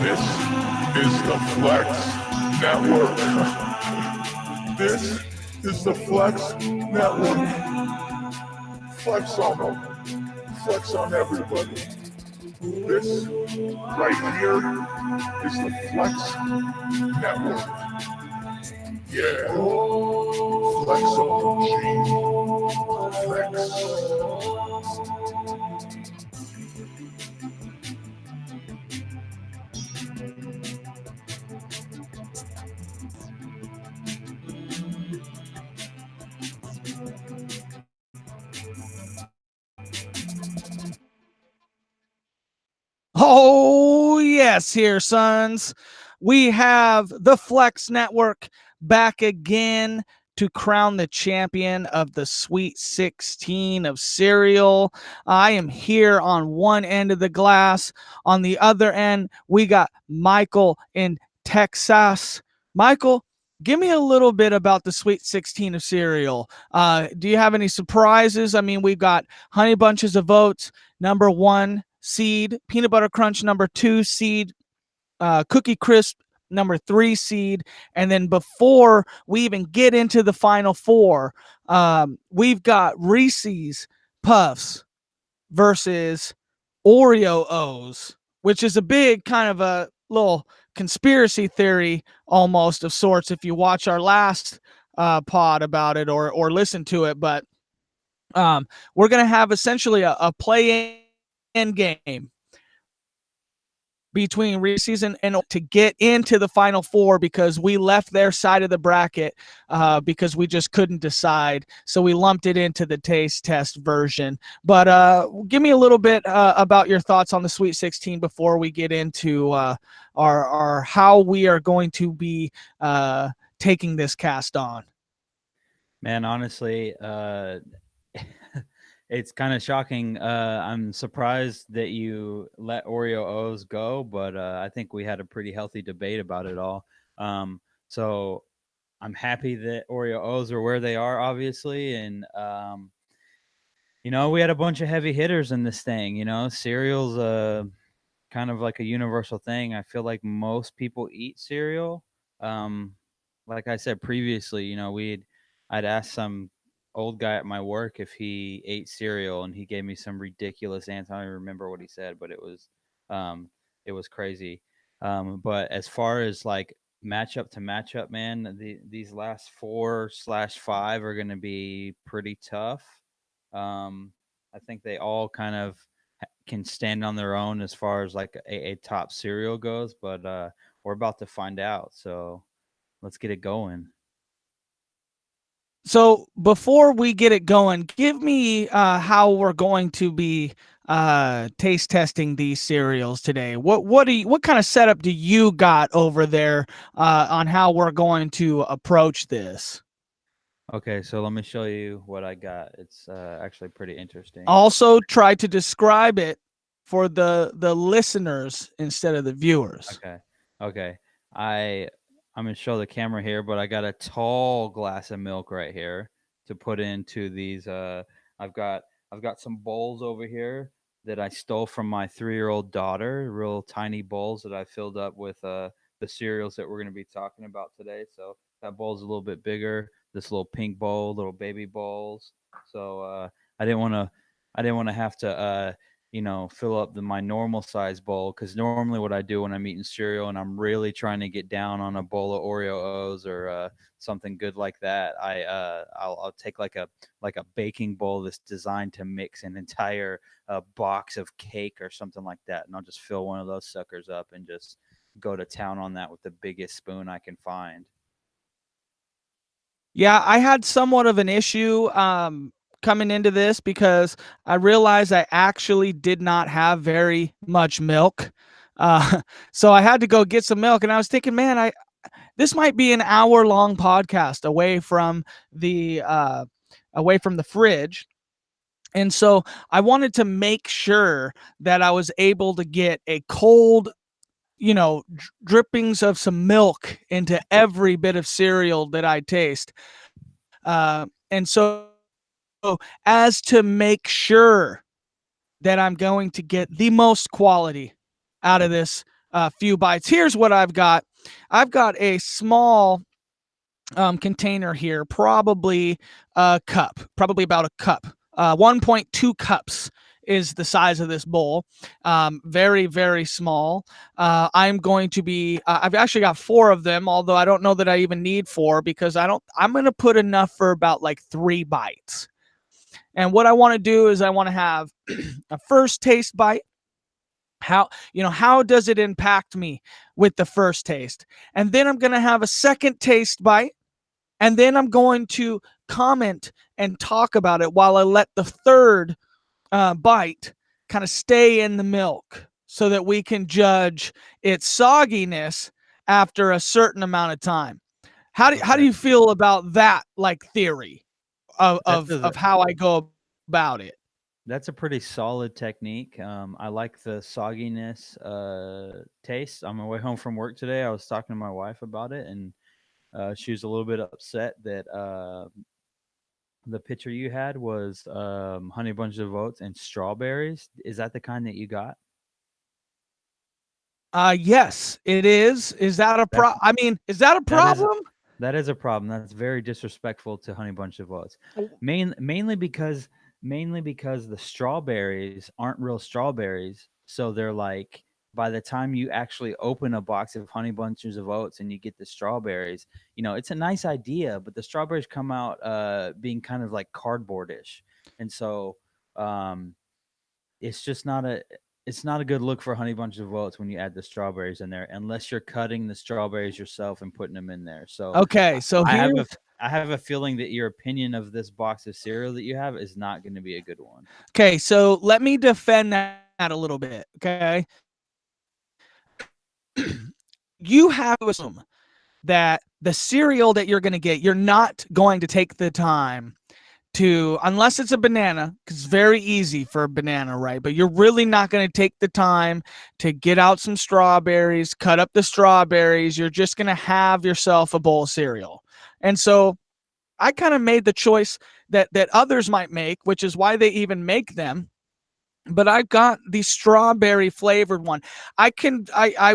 This is the Flex Network. This is the Flex Network. Flex on them. Flex on everybody. This right here is the Flex Network. Yeah. Flex on them, G. Flex. Oh, yes, here, sons. We have the Flex Network back again to crown the champion of the Sweet 16 of cereal. I am here on one end of the glass. On the other end, we got Michael in Texas. Michael, give me a little bit about the Sweet 16 of cereal. Do you have any surprises? I mean, we've got Honey Bunches of Oats, number 1 seed, Peanut Butter Crunch, number 2 seed, Cookie Crisp, number 3 seed. And then before we even get into the final four, we've got Reese's Puffs versus Oreo O's, which is a big kind of a little conspiracy theory almost of sorts if you watch our last pod about it or listen to it. But we're going to have essentially a play-in game between Reese's and to get into the final four, because we left their side of the bracket because we just couldn't decide. So we lumped it into the taste test version. But give me a little bit about your thoughts on the Sweet 16 before we get into our how we are going to be taking this cast on. Man, honestly, it's kind of shocking. I'm surprised that you let Oreo O's go, but I think we had a pretty healthy debate about it all. So I'm happy that Oreo O's are where they are, obviously. And, we had a bunch of heavy hitters in this thing. Cereal's kind of like a universal thing. I feel like most people eat cereal. Like I said previously, I'd asked some old guy at my work if he ate cereal, and he gave me some ridiculous answer. I don't remember what he said, but it was crazy. But as far as like matchup to matchup, man, these last 4/5 are going to be pretty tough. I think they all kind of can stand on their own as far as like a top cereal goes, but we're about to find out. So let's get it going. So before we get it going, give me how we're going to be taste testing these cereals today. What kind of setup do you got over there on how we're going to approach this? Okay, so let me show you what I got. It's actually pretty interesting. Also, try to describe it for the listeners instead of the viewers. Okay. I'm gonna show the camera here, but I got a tall glass of milk right here to put into these. I've got some bowls over here that I stole from my 3-year-old daughter. Real tiny bowls that I filled up with the cereals that we're gonna be talking about today. So that bowl's a little bit bigger. This little pink bowl, little baby bowls. So I didn't want to have to fill up my normal size bowl, because normally what I do when I'm eating cereal and I'm really trying to get down on a bowl of Oreo O's or something good like that, I'll take like a baking bowl that's designed to mix an entire box of cake or something like that, and I'll just fill one of those suckers up and just go to town on that with the biggest spoon I can find. Yeah, I had somewhat of an issue coming into this because I realized I actually did not have very much milk. So I had to go get some milk, and I was thinking, man, this might be an hour-long podcast away from the fridge. And so I wanted to make sure that I was able to get a cold, drippings of some milk into every bit of cereal that I taste. And so as to make sure that I'm going to get the most quality out of this few bites. Here's what I've got. I've got a small container here, probably a cup, probably about a cup. 1.2 cups is the size of this bowl. Very, very small. I'm going to be, I've actually got 4 of them, although I don't know that I even need 4 because I'm going to put enough for about like 3 bites. And what I want to do is I want to have a first taste bite. How does it impact me with the first taste? And then I'm going to have a second taste bite. And then I'm going to comment and talk about it while I let the third bite kind of stay in the milk so that we can judge its sogginess after a certain amount of time. How do Okay. you feel about that like theory of That's of, a of how I go about it? that's a pretty solid technique. I like the sogginess taste. On my way home from work today, I was talking to my wife about it, and she was a little bit upset that the picture you had was honey bunches of oats and strawberries. Is that the kind that you got? Yes, it is. Is that a That's I mean, is that a that is problem? That is a problem. That's very disrespectful to Honey Bunch of Oats. Mainly because the strawberries aren't real strawberries. So they're like, by the time you actually open a box of Honey Bunches of Oats and you get the strawberries, it's a nice idea, but the strawberries come out being kind of like cardboardish. And so um it's just not a good look for Honey Bunches of Oats when you add the strawberries in there, unless you're cutting the strawberries yourself and putting them in there. So Okay, so I have a here's I have a feeling that your opinion of this box of cereal that you have is not going to be a good one. okay, so let me defend that a little bit, okay? You have to assume that the cereal that you're going to get, you're not going to take the time to, unless it's a banana, because it's very easy for a banana, right? But you're really not going to take the time to get out some strawberries, cut up the strawberries. You're just going to have yourself a bowl of cereal. And so I kind of made the choice that others might make, which is why they even make them. But I got the strawberry flavored one. I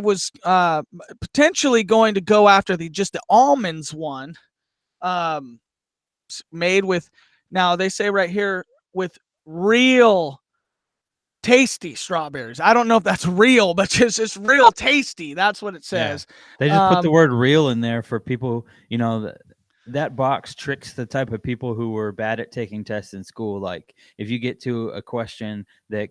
was potentially going to go after the almonds one, um, made with, now they say right here, with real tasty strawberries. I don't know if that's real, but just real tasty. That's what it Yeah. says. They just put the Um, word real in there for people, that box tricks the type of people who were bad at taking tests in school. Like if you get to a question that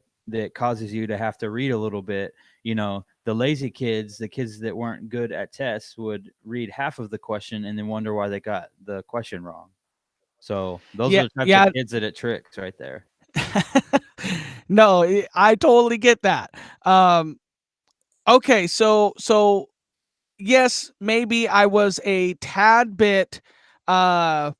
causes you to have to read a little bit, the lazy kids, the kids that weren't good at tests would read half of the question and then wonder why they got the question wrong. So those yeah, are the types of yeah. kids that it tricks right there. No, I totally get that. Um, okay, so yes, maybe I was a tad bit uh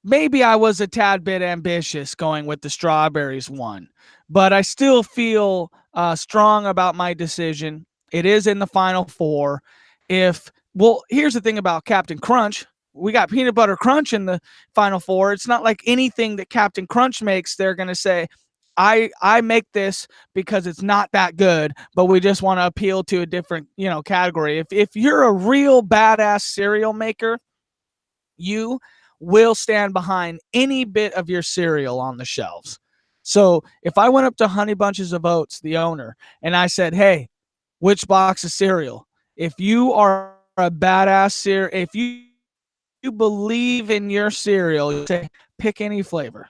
maybe I was a tad bit ambitious going with the strawberries one, but I still feel strong about my decision. It is in the final 4. Here's the thing about Captain Crunch. We got peanut butter crunch in the final 4. It's not like anything that Captain Crunch makes, they're going to say, I make this because it's not that good, but we just want to appeal to a different, category. If you're a real badass cereal maker, you will stand behind any bit of your cereal on the shelves. So if I went up to Honey Bunches of Oats, the owner, and I said, "Hey, which box of cereal? If you are a badass cereal, if you believe in your cereal, you say pick any flavor.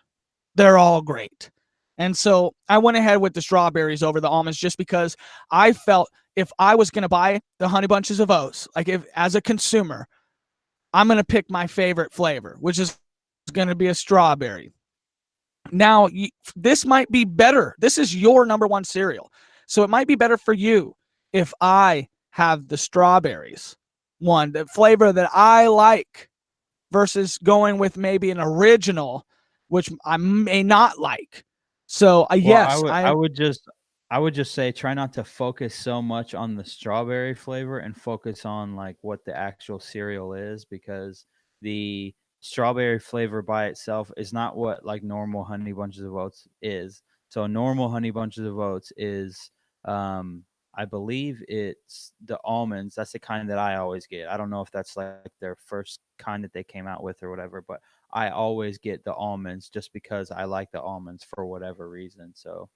They're all great." And so I went ahead with the strawberries over the almonds just because I felt if I was going to buy the Honey Bunches of Oats, like if as a consumer, I'm going to pick my favorite flavor, which is going to be a strawberry. Now, this might be better. This is your number one cereal. So it might be better for you if I have the strawberries one, the flavor that I like, versus going with maybe an original, which I may not like. So, Well, I yes, would I I would just I would just say try not to focus so much on the strawberry flavor and focus on like what the actual cereal is, because the strawberry flavor by itself is not what like normal honey bunches of oats is. So normal honey bunches of oats is I believe it's the almonds. That's the kind that I always get. I don't know if that's like their first kind that they came out with or whatever, but I always get the almonds just because I like the almonds for whatever reason. So,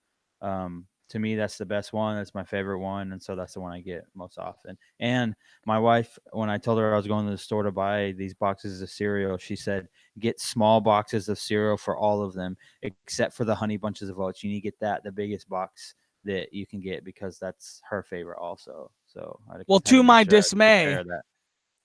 to me, that's the best one. That's my favorite one, and so that's the one I get most often. And my wife, when I told her I was going to the store to buy these boxes of cereal, she said, "Get small boxes of cereal for all of them, except for the Honey Bunches of Oats. You need to get the biggest box that you can get because that's her favorite also." So I Well, had to to make my sure I dismay, prepare that.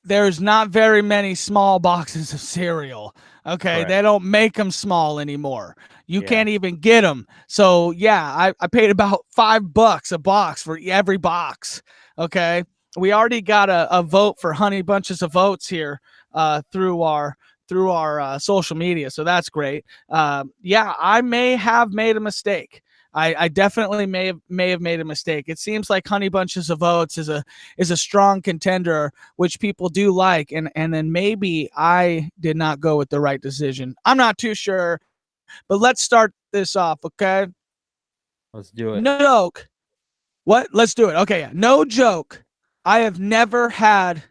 there's not very many small boxes of cereal. Okay, Correct. they don't make them small anymore. You Yeah. can't even get them. So yeah, I paid about $5 a box for every box. Okay, we already got a vote for Honey Bunches of Oats here through our social media, so that's great. Yeah, I may have made a mistake. I definitely may have made a mistake. It seems like Honey Bunches of Oats is a strong contender, which people do like, and then maybe I did not go with the right decision. I'm not too sure, but let's start this off, okay? Let's do it. No joke. What? Let's do it. Okay, yeah. No joke. I have never had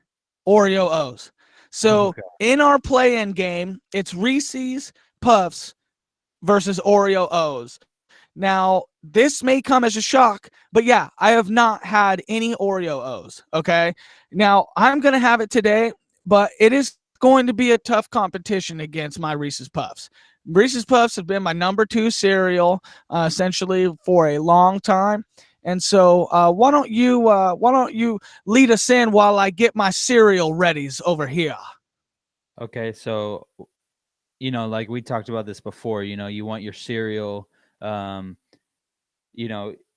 Oreo O's. So Okay. in our play-in game, it's Reese's Puffs versus Oreo O's. Now, this may come as a shock, but yeah, I have not had any Oreo O's. Okay. Now, I'm going to have it today, but it is going to be a tough competition against my Reese's Puffs. Reese's Puffs have been my number 2 cereal essentially for a long time. And so, why don't you lead us in while I get my cereal readies over here? Okay. So, like we talked about this before, you want your cereal, um,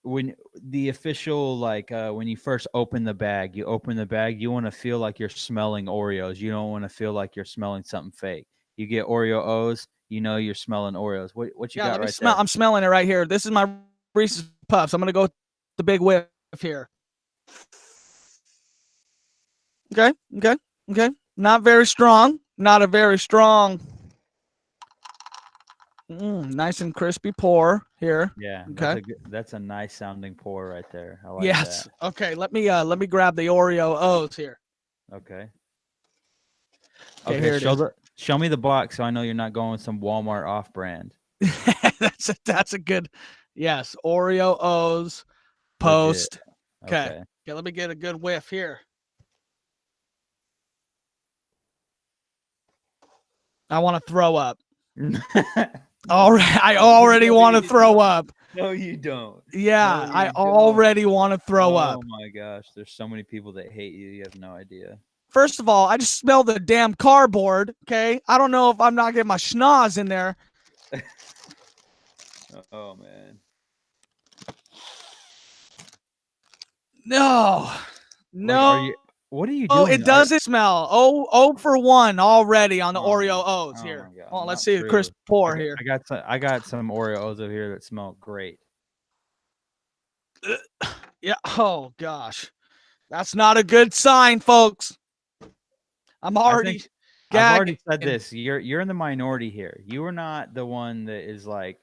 when the official, like, when you first open the bag, you want to feel like you're smelling Oreos. You don't want to feel like you're smelling something fake. You get Oreo O's, you're smelling Oreos. What you Yeah, got let me right smell. there? I'm smelling it right here. This is my Reese's Puffs. I'm gonna go with the big whiff here. Okay, okay, okay. Not very strong. Not a very strong. Nice and crispy pour here. Yeah, Okay. that's a nice sounding pour right there. I like that. Yes. Okay. Let me grab the Oreo O's here. Okay. Okay, Okay, here it is. show me the box so I know you're not going with some Walmart off brand. that's a good. Yes, Oreo O's Legit. post. Okay. Okay. Okay. Let me get a good whiff here. I want to throw up. All right. I already want to throw up. No, you don't. Yeah, No, I you don't. already want to throw up. Oh my gosh, there's so many people that hate you. You have no idea. First of all, I just smell the damn cardboard. Okay, I don't know if I'm not getting my schnoz in there. Oh man. No, Like, are no. you? What are you Oh, doing? it doesn't smell. Oh for 1 already on the Oh, Oreo O's oh here. my god, Oh, let's not see the true. crisp pour here. I got some Oreos over here that smell great. Yeah. Oh gosh, that's not a good sign, folks. I'm I think already I've gagging. already said this. You're in the minority here. You are not the one that is like.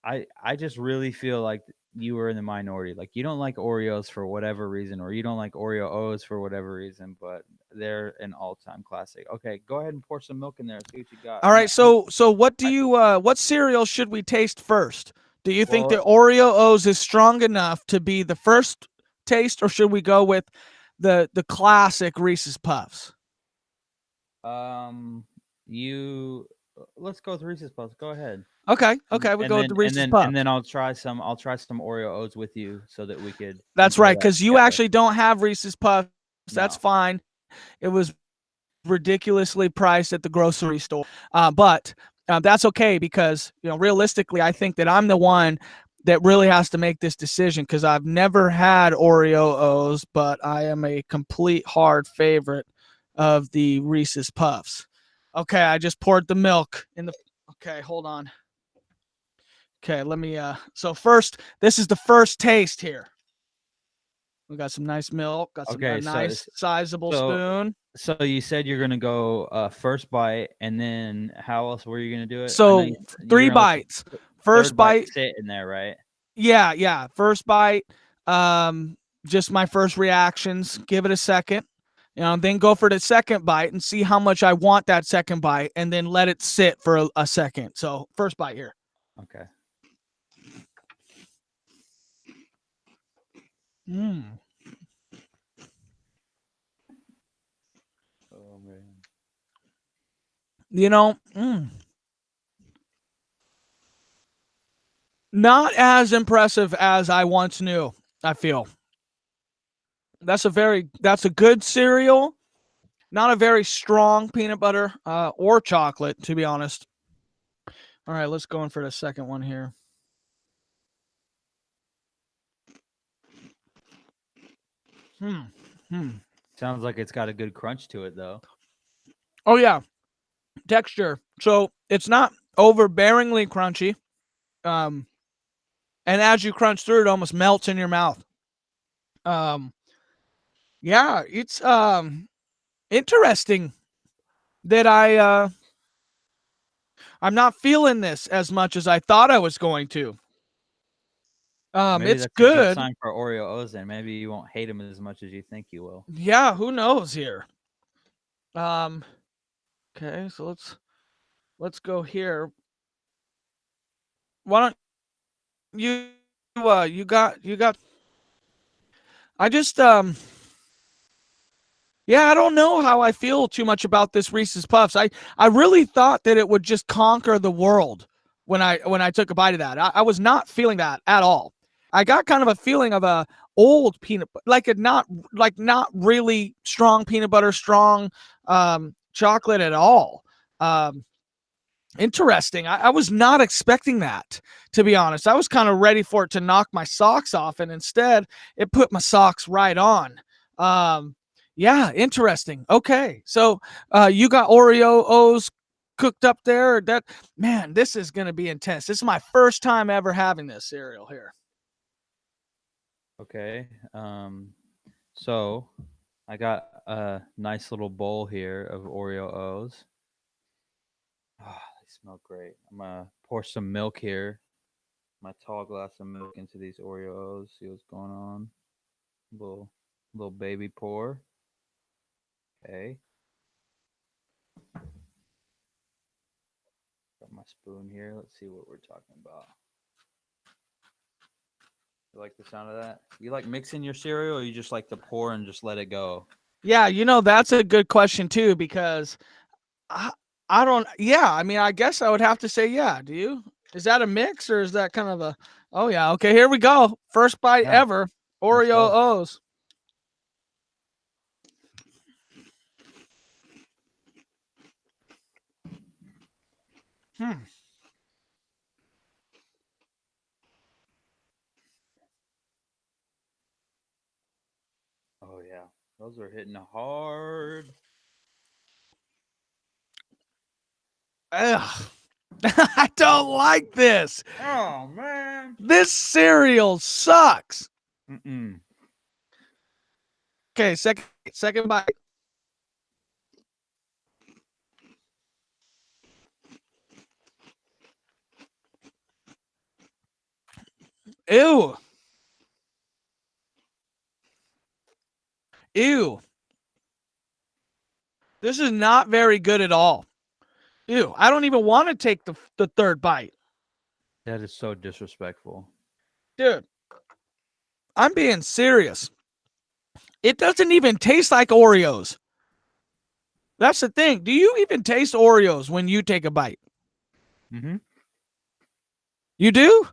I just really feel like you were in the minority. Like, you don't like Oreos for whatever reason, or you don't like Oreo O's for whatever reason, but they're an all-time classic. Okay, go ahead and pour some milk in there. See what you got. All right, so what do I- you what cereal should we taste first? Do you think the well, Oreo O's is strong enough to be the first taste, or should we go with the classic Reese's Puffs? you let's go with Reese's Puffs. Go ahead. Okay, And, okay, we and go with then the and Reese's then and Puffs. then I'll try some Oreo O's with you so that we could That's enjoy right, that because you together. actually don't have Reese's Puffs. That's No. fine. It was ridiculously priced at the grocery store, but that's okay because realistically, I think that I'm the one that really has to make this decision because I've never had Oreo O's, but I am a complete hard favorite of the Reese's Puffs. Okay, I just poured the milk in the. Okay, hold on. Okay, let me. So first, this is the first taste here. We got some nice milk. Got some Okay, nice sizable so spoon. so you said you're gonna go first bite, and then how else were you gonna do it? I know So you're 3 gonna let bites. the First third bite bite, sit in there, right? yeah. First bite, Just my first reactions. Give it a second. Then go for the second bite and see how much I want that second bite, and then let it sit for a second. So first bite here. Okay. Oh man. Not as impressive as I once knew, I feel. That's a good cereal. Not a very strong peanut butter or chocolate, to be honest. All right, let's go in for the second one here. Sounds like it's got a good crunch to it, though. Oh, yeah. Texture. So it's not overbearingly crunchy. And as you crunch through, it almost melts in your mouth. Yeah, it's interesting that I'm not feeling this as much as I thought I was going to. Maybe It's that's a good good. sign for Oreo O's, and maybe you won't hate them as much as you think you will. Yeah, who knows here? Okay, so let's go here. Why don't you you got I just yeah, I don't know how I feel too much about this Reese's Puffs. I really thought that it would just conquer the world when I took a bite of that. I was not feeling that at all. I got kind of a feeling of a old peanut, like not really strong peanut butter, strong chocolate at all. Interesting. I was not expecting that, to be honest. I was kind of ready for it to knock my socks off, and instead it put my socks right on. Yeah, interesting. Okay, so you got Oreo O's cooked up there. Man, this is going to be intense. This is my first time ever having this cereal here. Okay. So I got a nice little bowl here of Oreo O's. Oh, they smell great. I'm gonna pour some milk here, my tall glass of milk into these Oreo O's. See what's going on. Little baby pour. Okay. Got my spoon here. Let's see what we're talking about. You like the sound of that? You like mixing your cereal, or you just like to pour and just let it go? Yeah, that's a good question too, because I don't. Yeah, I mean, I guess I would have to say yeah. Do you? Is that a mix, or is that kind of a? Oh yeah. Okay, here we go. First bite ever. Oreo O's. Oh yeah, those are hitting hard. Ugh. I don't like this. Oh man, this cereal sucks. Mm-mm. Okay, second bite. Ew. Ew. This is not very good at all. Ew. I don't even want to take the third bite. That is so disrespectful. Dude, I'm being serious. It doesn't even taste like Oreos. That's the thing. Do you even taste Oreos when you take a bite? Mm-hmm. You do?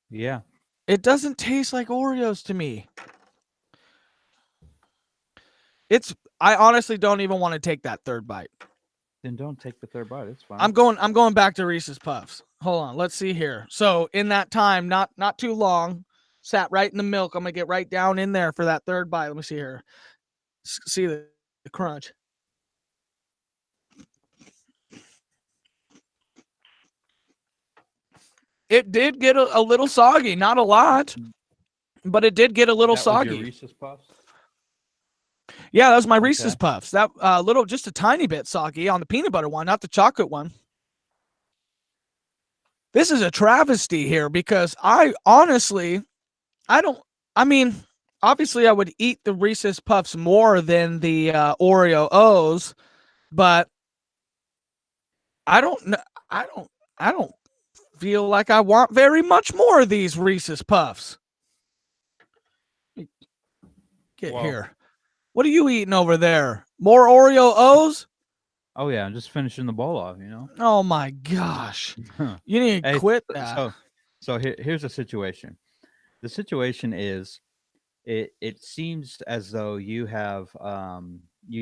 Yeah. It doesn't taste like Oreos to me. I honestly don't even want to take that third bite. Then don't take the third bite. It's fine. I'm going back to Reese's Puffs. Hold on, let's see here. So in that time, not too long, sat right in the milk. I'm gonna get right down in there for that third bite. Let me see here. See the crunch. It did get a little soggy, not a lot, but it did get a little soggy. Was your Reese's Puffs? Yeah, that was my Reese's Puffs. That just a tiny bit soggy on the peanut butter one, not the chocolate one. This is a travesty here because I honestly I mean, obviously I would eat the Reese's Puffs more than the Oreo O's, but I don't know. I don't. I don't feel like I want very much more of these Reese's Puffs. Get Well, here. What are you eating over there? More Oreo O's? oh yeah, I'm just finishing the bowl off. Oh my gosh. You need to Hey, quit that. here's the situation. The situation is it seems as though you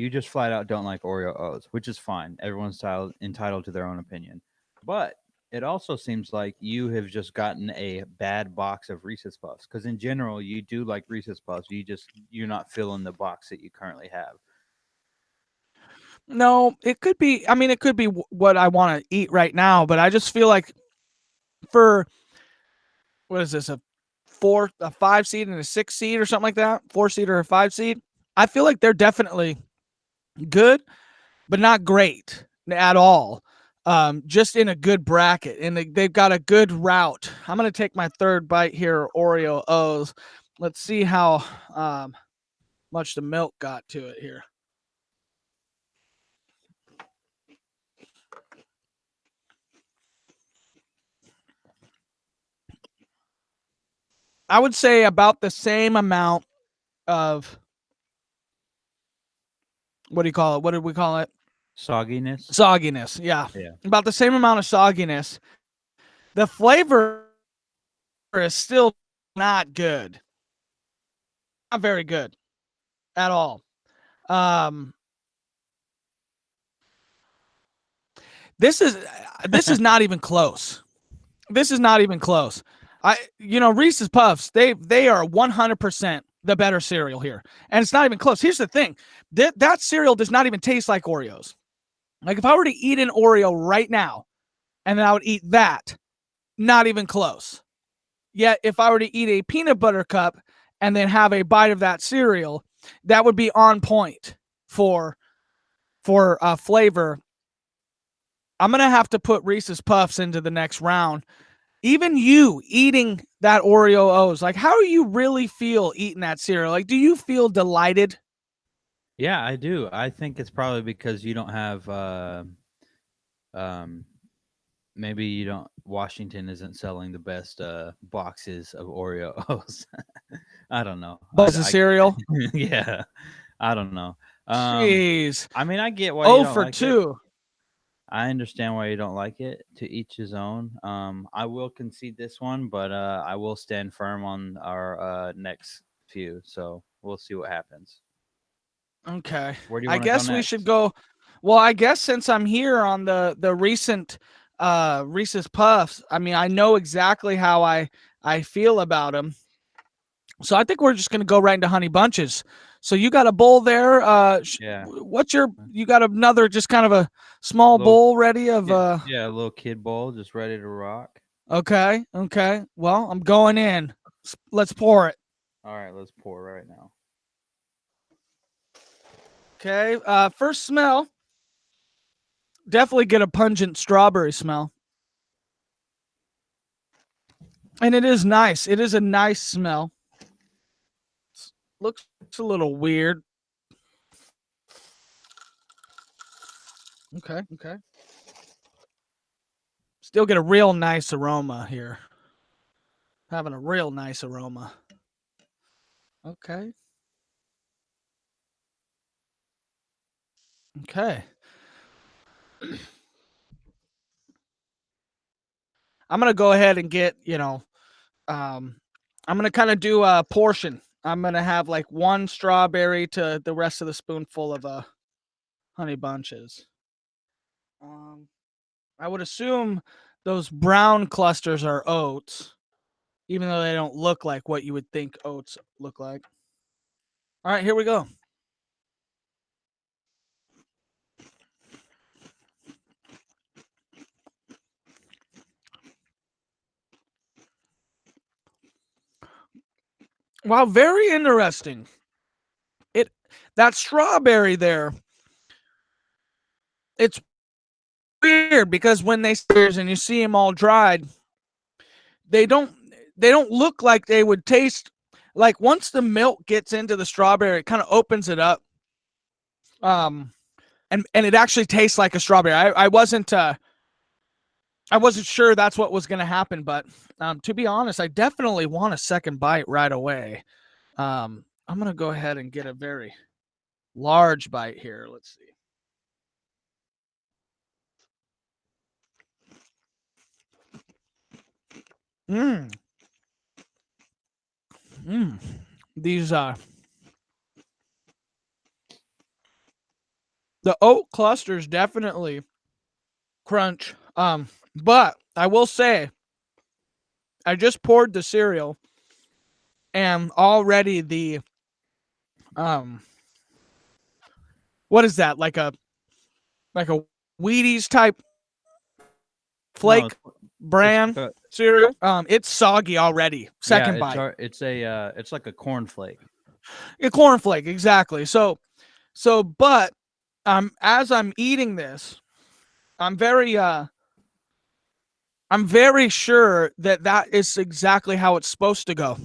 just flat out don't like Oreo O's, which is fine. Everyone's entitled to their own opinion. But it also seems like you have just gotten a bad box of Reese's Puffs, because in general you do like Reese's Puffs. You're not filling the box that you currently have. No, it could be. I mean, it could be what I want to eat right now, but I just feel like for what is this, a 5 seed and a 6 seed or something like that, 4 seed or a 5 seed. I feel like they're definitely good, but not great at all. Just in a good bracket, and they've got a good route. I'm gonna take my third bite here, Oreo O's. Let's see how much the milk got to it here. I would say about the same amount of, what do you call it? What did we call it? Sogginess. Sogginess. Yeah. Yeah. About the same amount of sogginess. The flavor is still not good. Not very good at all. This is not even close. This is not even close. Reese's Puffs, they are 100% the better cereal here, and it's not even close. Here's the thing: that cereal does not even taste like Oreos. Like if I were to eat an Oreo right now, and then I would eat that, not even close. Yet if I were to eat a peanut butter cup and then have a bite of that cereal, that would be on point for flavor. I'm gonna have to put Reese's Puffs into the next round. Even you eating that Oreo O's, like how do you really feel eating that cereal? Like, do you feel delighted? Yeah, I do. I think it's probably because you don't have maybe you don't Washington isn't selling the best boxes of Oreos. I don't know. Buzz of cereal. Yeah. I don't know. Jeez. I mean, I get why you don't for like 2. it. I understand why you don't like it. To each his own. I will concede this one, but I will stand firm on our next few. So we'll see what happens. Okay. Where do you I want to go guess we next? should go. Well, I guess since I'm here on the recent Reese's Puffs, I mean, I know exactly how I feel about them. So I think we're just going to go right into Honey Bunches. So you got a bowl there. Yeah. You got another just kind of a small bowl ready of yeah, a little kid bowl just ready to rock. Okay. Well, I'm going in. Let's pour it. All right, let's pour right now. Okay. First smell. Definitely get a pungent strawberry smell. And it is nice. It is a nice smell. Looks a little weird. Okay. Still get a real nice aroma here. Having a real nice aroma. Okay. I'm going to go ahead and get, I'm going to kind of do a portion. I'm going to have like 1 strawberry to the rest of the spoonful of Honey Bunches. I would assume those brown clusters are oats, even though they don't look like what you would think oats look like. All right, here we go. Wow, very interesting. That strawberry there, it's weird because when they stairs and you see them all dried, they don't look like they would taste like once the milk gets into the strawberry, it kind of opens it up. And it actually tastes like a strawberry. I wasn't sure that's what was going to happen, but to be honest, I definitely want a second bite right away. I'm going to go ahead and get a very large bite here. Let's see. Mmm. Mmm. These the oat clusters definitely crunch. But I will say, I just poured the cereal, and already the what is that, like a Wheaties type No, flake it's brand cereal? It's soggy already. yeah, Second bite. it's like a cornflake. A cornflake, exactly. But as I'm eating this, I'm very sure that is exactly how it's supposed to go.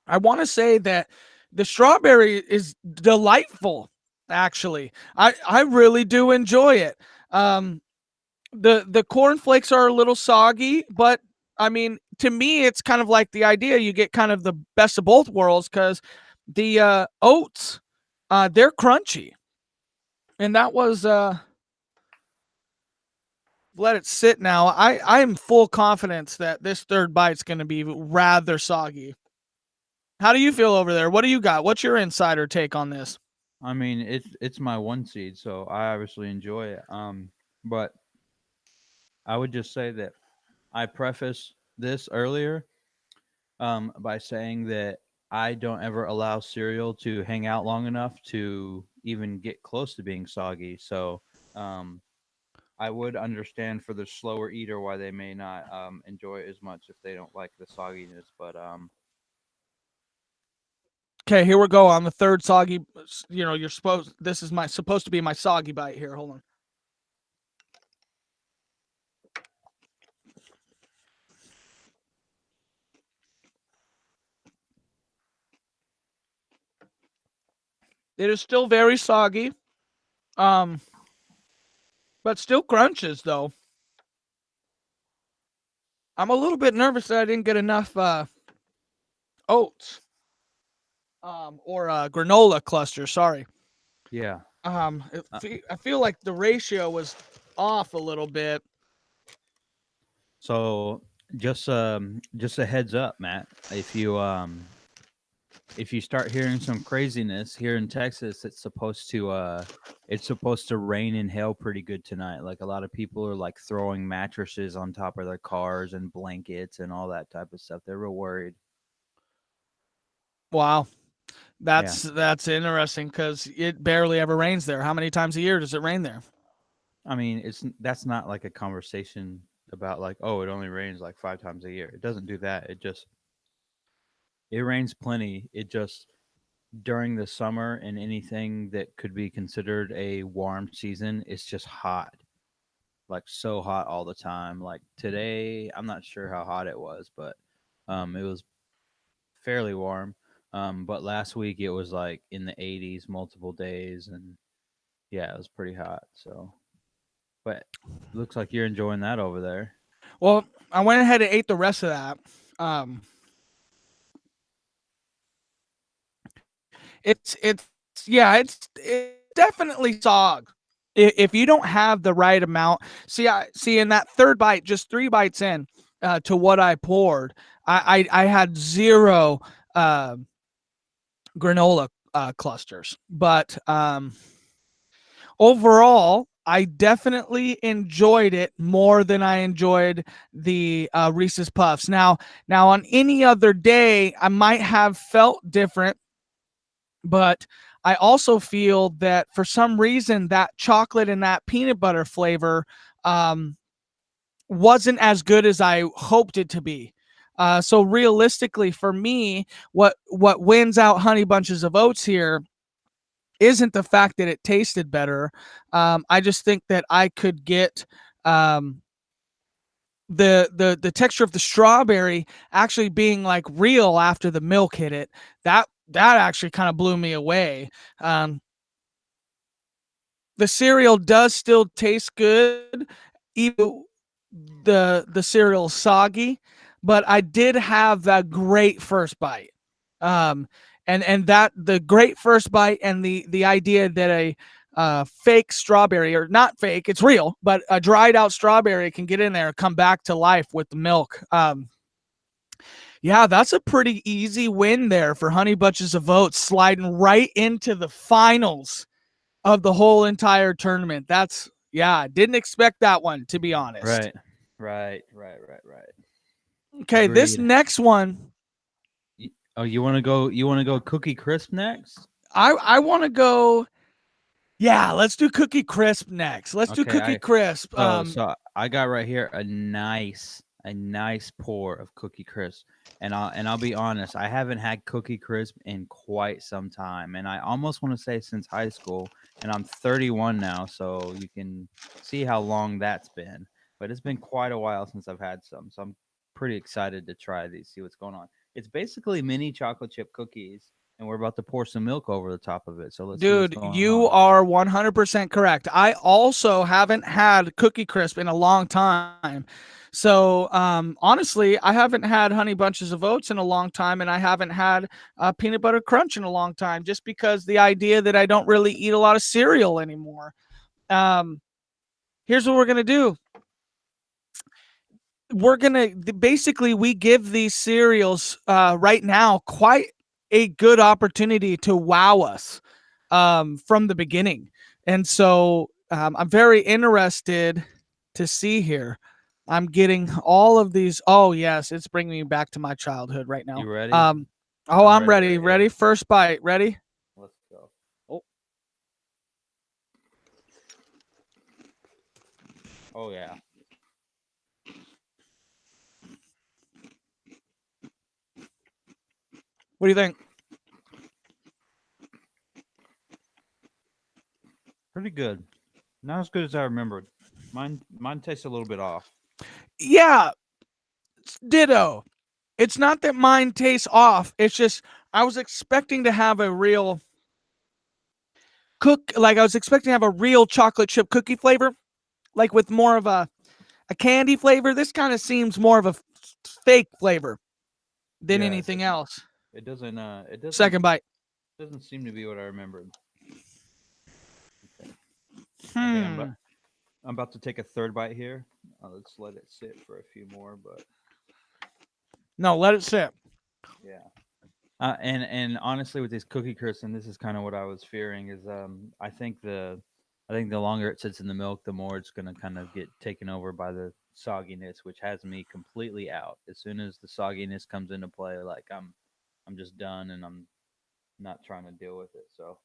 I want to say that the strawberry is delightful. Actually, I really do enjoy it. The cornflakes are a little soggy, but I mean, to me, it's kind of like the idea you get kind of the best of both worlds, because the oats, they're crunchy, and that was let it sit now. I am full confidence that this third bite's going to be rather soggy. How do you feel over there? What do you got? What's your insider take on this? I mean, it's my one seed, so I obviously enjoy it. But I would just say that I preface this earlier by saying that I don't ever allow cereal to hang out long enough to even get close to being soggy. So um, I would understand for the slower eater why they may not enjoy it as much if they don't like the sogginess. But Okay, here we go on the third soggy. You're supposed. This is my supposed to be my soggy bite here. Hold on. It is still very soggy, um, but still crunches though. I'm a little bit nervous that I didn't get enough oats, or granola cluster. Sorry. yeah. Uh, I feel like the ratio was off a little bit. so just a heads up, Matt. If you start hearing some craziness here in Texas, it's supposed to rain and hail pretty good tonight. Like a lot of people are like throwing mattresses on top of their cars and blankets and all that type of stuff. They're real worried. Wow, Yeah. that's interesting because it barely ever rains there. How many times a year does it rain there? I mean, that's not like a conversation about like, oh, it only rains like 5 times a year. It doesn't do that. It rains plenty. It just during the summer and anything that could be considered a warm season, it's just hot. Like so hot all the time. Like today, I'm not sure how hot it was, but it was fairly warm. But last week it was like in the 80s multiple days, and yeah, it was pretty hot. So, but looks like you're enjoying that over there. Well, I went ahead and ate the rest of that. Um, it's yeah, it's definitely sog. If you don't have the right amount, see in that third bite, just 3 bites in to what I poured, I had zero uh, granola clusters, but overall, I definitely enjoyed it more than I enjoyed the Reese's Puffs. Now on any other day, I might have felt different, but I also feel that for some reason that chocolate and that peanut butter flavor um, wasn't as good as I hoped it to be. So realistically, for me, what wins out Honey Bunches of Oats here isn't the fact that it tasted better. I just think that I could get um, the texture of the strawberry actually being like real after the milk hit it. That actually kind of blew me away. The cereal does still taste good, even the cereal soggy, but I did have that great first bite. Um, and that the great first bite and the idea that a fake strawberry, or not fake, it's real, but a dried out strawberry can get in there and come back to life with the milk. Yeah, that's a pretty easy win there for Honey Bunches of Oats, sliding right into the finals of the whole entire tournament. That's, yeah, didn't expect that one, to be honest. Right. Okay, this Agreed. next one, Oh, you want to go? You want to go Cookie Crisp next? I want to go. Yeah, let's do Cookie Crisp next. Let's do Okay, Cookie Crisp. so I got right here a nice pour of Cookie Crisp, and I'll be honest, I haven't had Cookie Crisp in quite some time, and I almost want to say since high school, and I'm 31 now, so you can see how long that's been. But it's been quite a while since I've had some, so I'm pretty excited to try these, see what's going on. It's basically mini chocolate chip cookies, and we're about to pour some milk over the top of it. So let's see what's Dude, going you on. are 100% correct. I also haven't had Cookie Crisp in a long time. So, honestly, I haven't had Honey Bunches of Oats in a long time, and I haven't had Peanut Butter Crunch in a long time, just because the idea that I don't really eat a lot of cereal anymore. Um, Here's what we're going to do. We're going to basically, we give these cereals right now quite a good opportunity to wow us from the beginning. And so I'm very interested to see here. I'm getting all of these. Oh, yes, it's bringing me back to my childhood right now. You ready? I'm ready. Ready? First bite. Ready? Let's go. Oh. Oh yeah. What do you think? Pretty good. Not as good as I remembered. Mine tastes a little bit off. Yeah, ditto. It's not that mine tastes off. It's just I was expecting to have a real I was expecting to have a real chocolate chip cookie flavor, like with more of a candy flavor. This kind of seems more of a fake flavor than Yeah, anything else. it doesn't. Second bite. Doesn't seem to be what I remembered. Okay. Okay. Hmm. I'm about to take a third bite here. Let's let it sit for a few more, but No, let it sit. yeah. And honestly, with these Cookie Crisps, and this is kind of what I was fearing, is I think the longer it sits in the milk, the more it's gonna kind of get taken over by the sogginess, which has me completely out. As soon as the sogginess comes into play, like I'm just done, and I'm not trying to deal with it. So,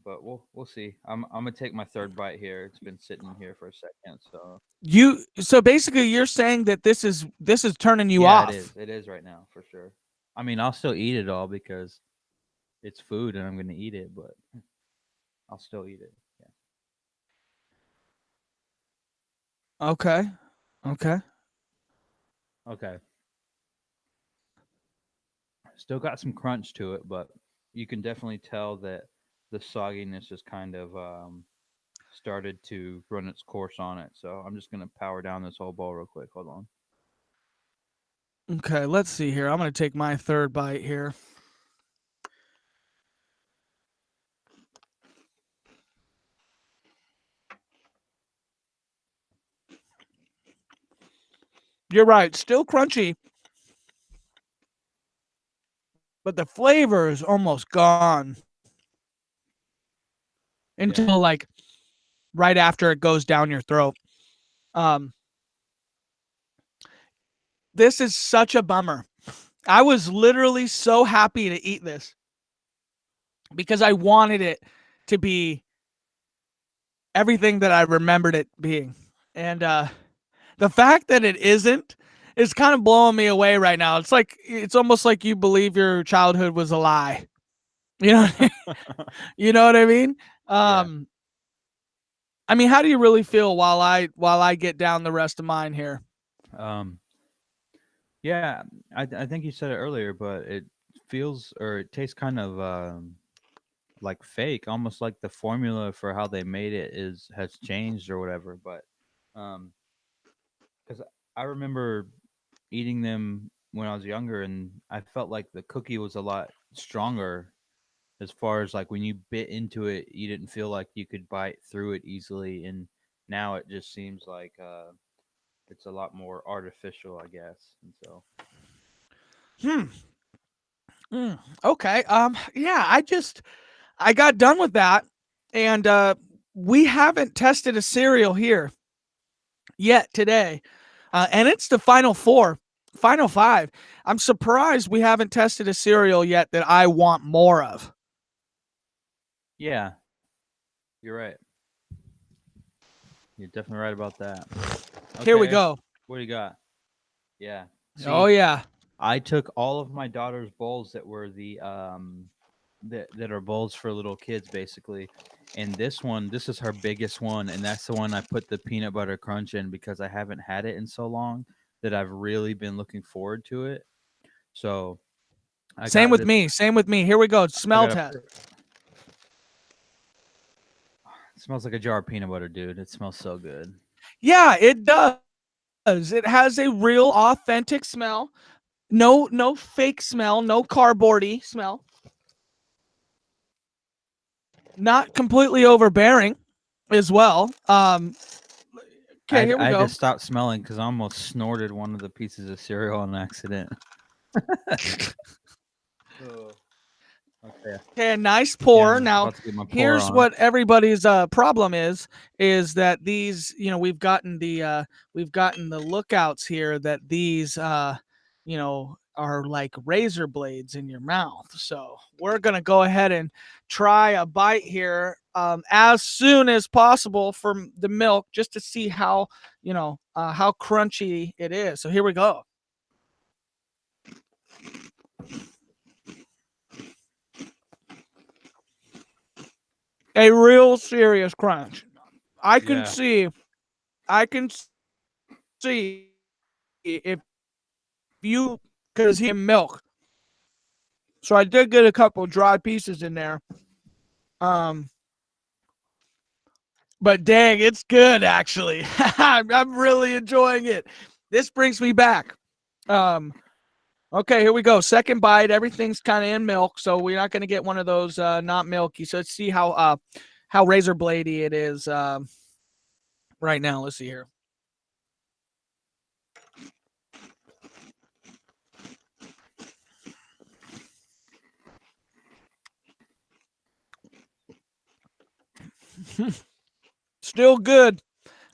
but we'll see. I'm gonna take my third bite here. It's been sitting here for a second, so So basically you're saying that this is turning you yeah, off. it is. It is right now for sure. I mean, I'll still eat it all because it's food and I'm gonna eat it, but I'll still eat it. Okay. Okay. Okay. Still got some crunch to it, but you can definitely tell that the sogginess just kind of started to run its course on it. So I'm just gonna power down this whole bowl real quick. Hold on. Okay, let's see here. I'm going to take my third bite here. You're right. Still crunchy, but the flavor is almost gone until like right after it goes down your throat. Um, this is such a bummer. I was literally so happy to eat this because I wanted it to be everything that I remembered it being. And the fact that it isn't is kind of blowing me away right now. It's almost like you believe your childhood was a lie. You know, you know what I mean? I mean, how do you really feel while I get down the rest of mine here? Um, yeah, I think you said it earlier, but it feels or it tastes kind of like fake, almost like the formula for how they made it is has changed or whatever. But um, because I remember eating them when I was younger, and I felt like the cookie was a lot stronger as far as like when you bit into it, you didn't feel like you could bite through it easily, and now it just seems like it's a lot more artificial, I guess. And so, Hmm. Okay. Yeah, I got done with that, and we haven't tested a cereal here yet today, and it's the final four, final five. I'm surprised we haven't tested a cereal yet that I want more of. yeah, you're right. You're definitely right about that. Here we Okay, go. what do you got? Yeah. Oh See, yeah. I took all of my daughter's bowls that were that are bowls for little kids basically. And this one, this is her biggest one, and that's the one I put the peanut butter crunch in because I haven't had it in so long that I've really been looking forward to it. So I Same got with this. me. Same with me. Here we go. I Smell got a. test. It smells like a jar of peanut butter, dude. It smells so good. Yeah, it does. It has a real authentic smell. No fake smell, no cardboardy smell. Not completely overbearing as well. Okay, here I we had to go. stop smelling because I almost snorted one of the pieces of cereal on accident. Oh, okay. Okay, a nice Yeah, pour. I'm Now, about to get my pour here's on. what everybody's problem is that these, we've gotten the lookouts here that these are like razor blades in your mouth. So, we're going to go ahead and try a bite here as soon as possible from the milk just to see how crunchy it is. So, here we go. A real serious crunch. I can Yeah. see I can see if you because he milk. So I did get a couple dry pieces in there. Um, but dang, it's good actually. I'm really enjoying it. This brings me back. Um, okay, here we go. Second bite. Everything's kind of in milk, so we're not going to get one of those not milky. So let's see how razor bladey it is right now. Let's see here. Still good.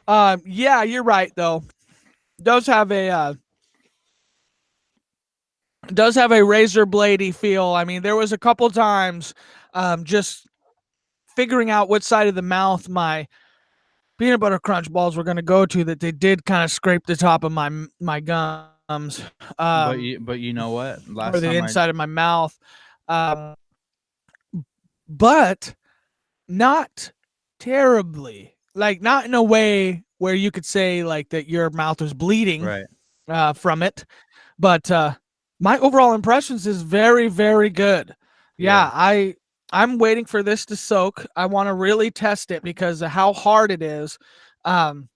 Yeah, you're right though. Does have a razor bladey feel. I mean, there was a couple times just figuring out what side of the mouth my peanut butter crunch balls were going to go to that they did kind of scrape the top of my gums But you know what? or Last the time I inside of my mouth. Um, but not terribly. Like not in a way where you could say like that your mouth was bleeding right. from it. But my overall impressions is very, very good. Yeah. Yeah, I'm waiting for this to soak. I want to really test it because of how hard it is. Um,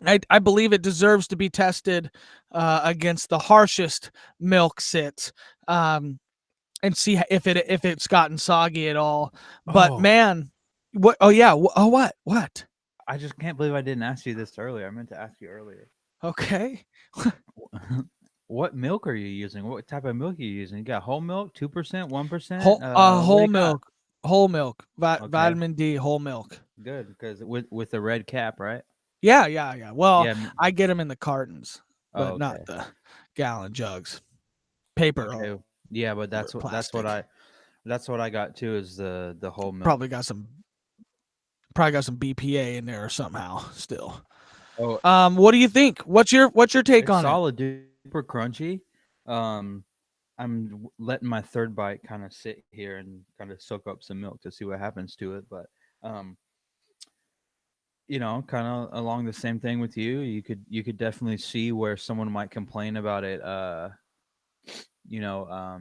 I believe it deserves to be tested against the harshest milk sits and see if it's gotten soggy at all. But Oh, man, what? Oh yeah. Oh what? What? I just can't believe I didn't ask you this earlier. I meant to ask you earlier. Okay. What milk are you using? What type of milk are you using? You got whole milk, 2%, 1%? What do Whole you got? milk, whole milk, Okay, vitamin D, whole milk. good because with the red cap, right? Yeah, yeah, yeah. Well, Yeah. I get them in the cartons, Oh, but not okay. the gallon jugs, paper Okay. Yeah, but or plastic. that's what I got too is the whole milk. Probably got some probably got some BPA in there somehow still. Oh, What do you think? What's your take it's on it? solid, dude. Super crunchy. Um, letting my third bite kind of sit here and kind of soak up some milk to see what happens to it. But um, kind of along the same thing with you. You could definitely see where someone might complain about it. You know,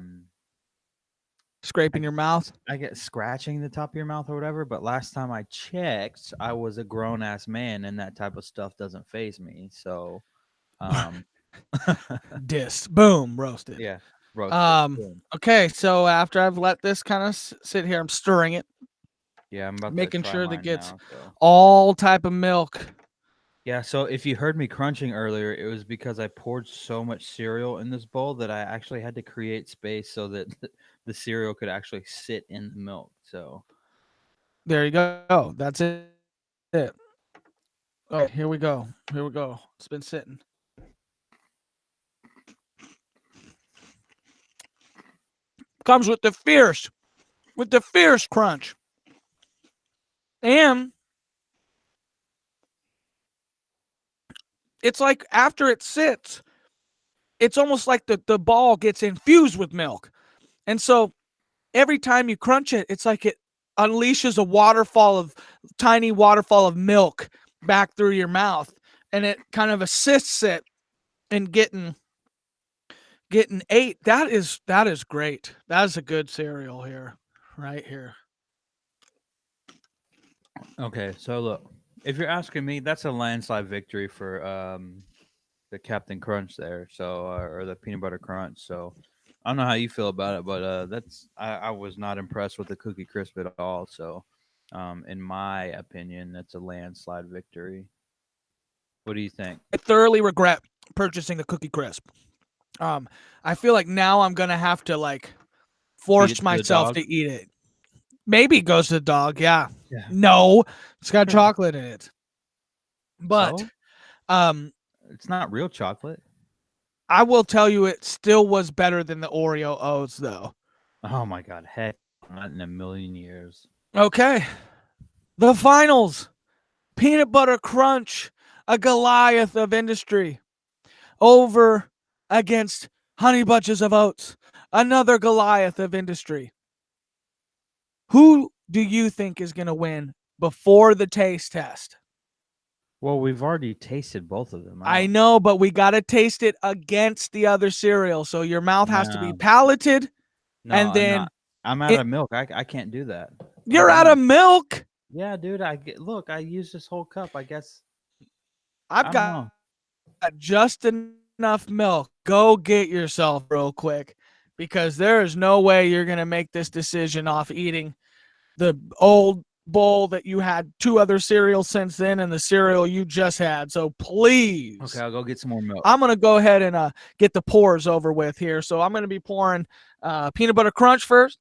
Scraping your mouth. I get scratching the top of your mouth or whatever. But last time I checked, I was a grown ass man, and that type of stuff doesn't phase me. So, um, Dissed. Boom. Roasted. yeah, roasted. Boom. Okay, so after I've let this kind of sit here, I'm stirring it, Yeah, I'm about to making try sure that mine gets now. So all type of milk. yeah, so if you heard me crunching earlier, it was because I poured so much cereal in this bowl that I actually had to create space so that the cereal could actually sit in the milk. So There you go. That's it. Oh, here we go. Here we go. It's been sitting. Comes with the fierce crunch. And it's like after it sits, it's almost like the ball gets infused with milk. And so every time you crunch it, it's like it unleashes tiny waterfall of milk back through your mouth. And it kind of assists it in getting ate. That is great. That is a good cereal here. Right here. okay, so look, if you're asking me, that's a landslide victory for the Captain Crunch there. So or the peanut butter crunch. So I don't know how you feel about it, but I was not impressed with the Cookie Crisp at all. So in my opinion, that's a landslide victory. What do you think? I thoroughly regret purchasing the Cookie Crisp. I feel like now I'm gonna have to like Feed force it to the myself dog. to eat it. Maybe it goes to the dog. Yeah. Yeah. No, it's got chocolate in it. But So um, it's not real chocolate. I will tell you, it still was better than the Oreo O's, though. Oh my god, heck, not in a million years. Okay, the finals: peanut butter crunch, a Goliath of industry, over against honey bunches of oats, another Goliath of industry. Who do you think is going to win before the taste test? Well, we've already tasted both of them. I know, but we got to taste it against the other cereal. So your mouth has to be No, palated, no, and I'm then not. I'm out it, of milk. I can't do that. I'm you're out of done. milk. Yeah, dude. Look. I used this whole cup. I guess I've I don't got know. just enough milk. Go get yourself real quick because there is no way you're going to make this decision off eating the old bowl that you had two other cereals since then and the cereal you just had. So please. Okay, I'll go get some more milk. I'm going to go ahead and get the pours over with here. So I'm going to be pouring peanut butter crunch first.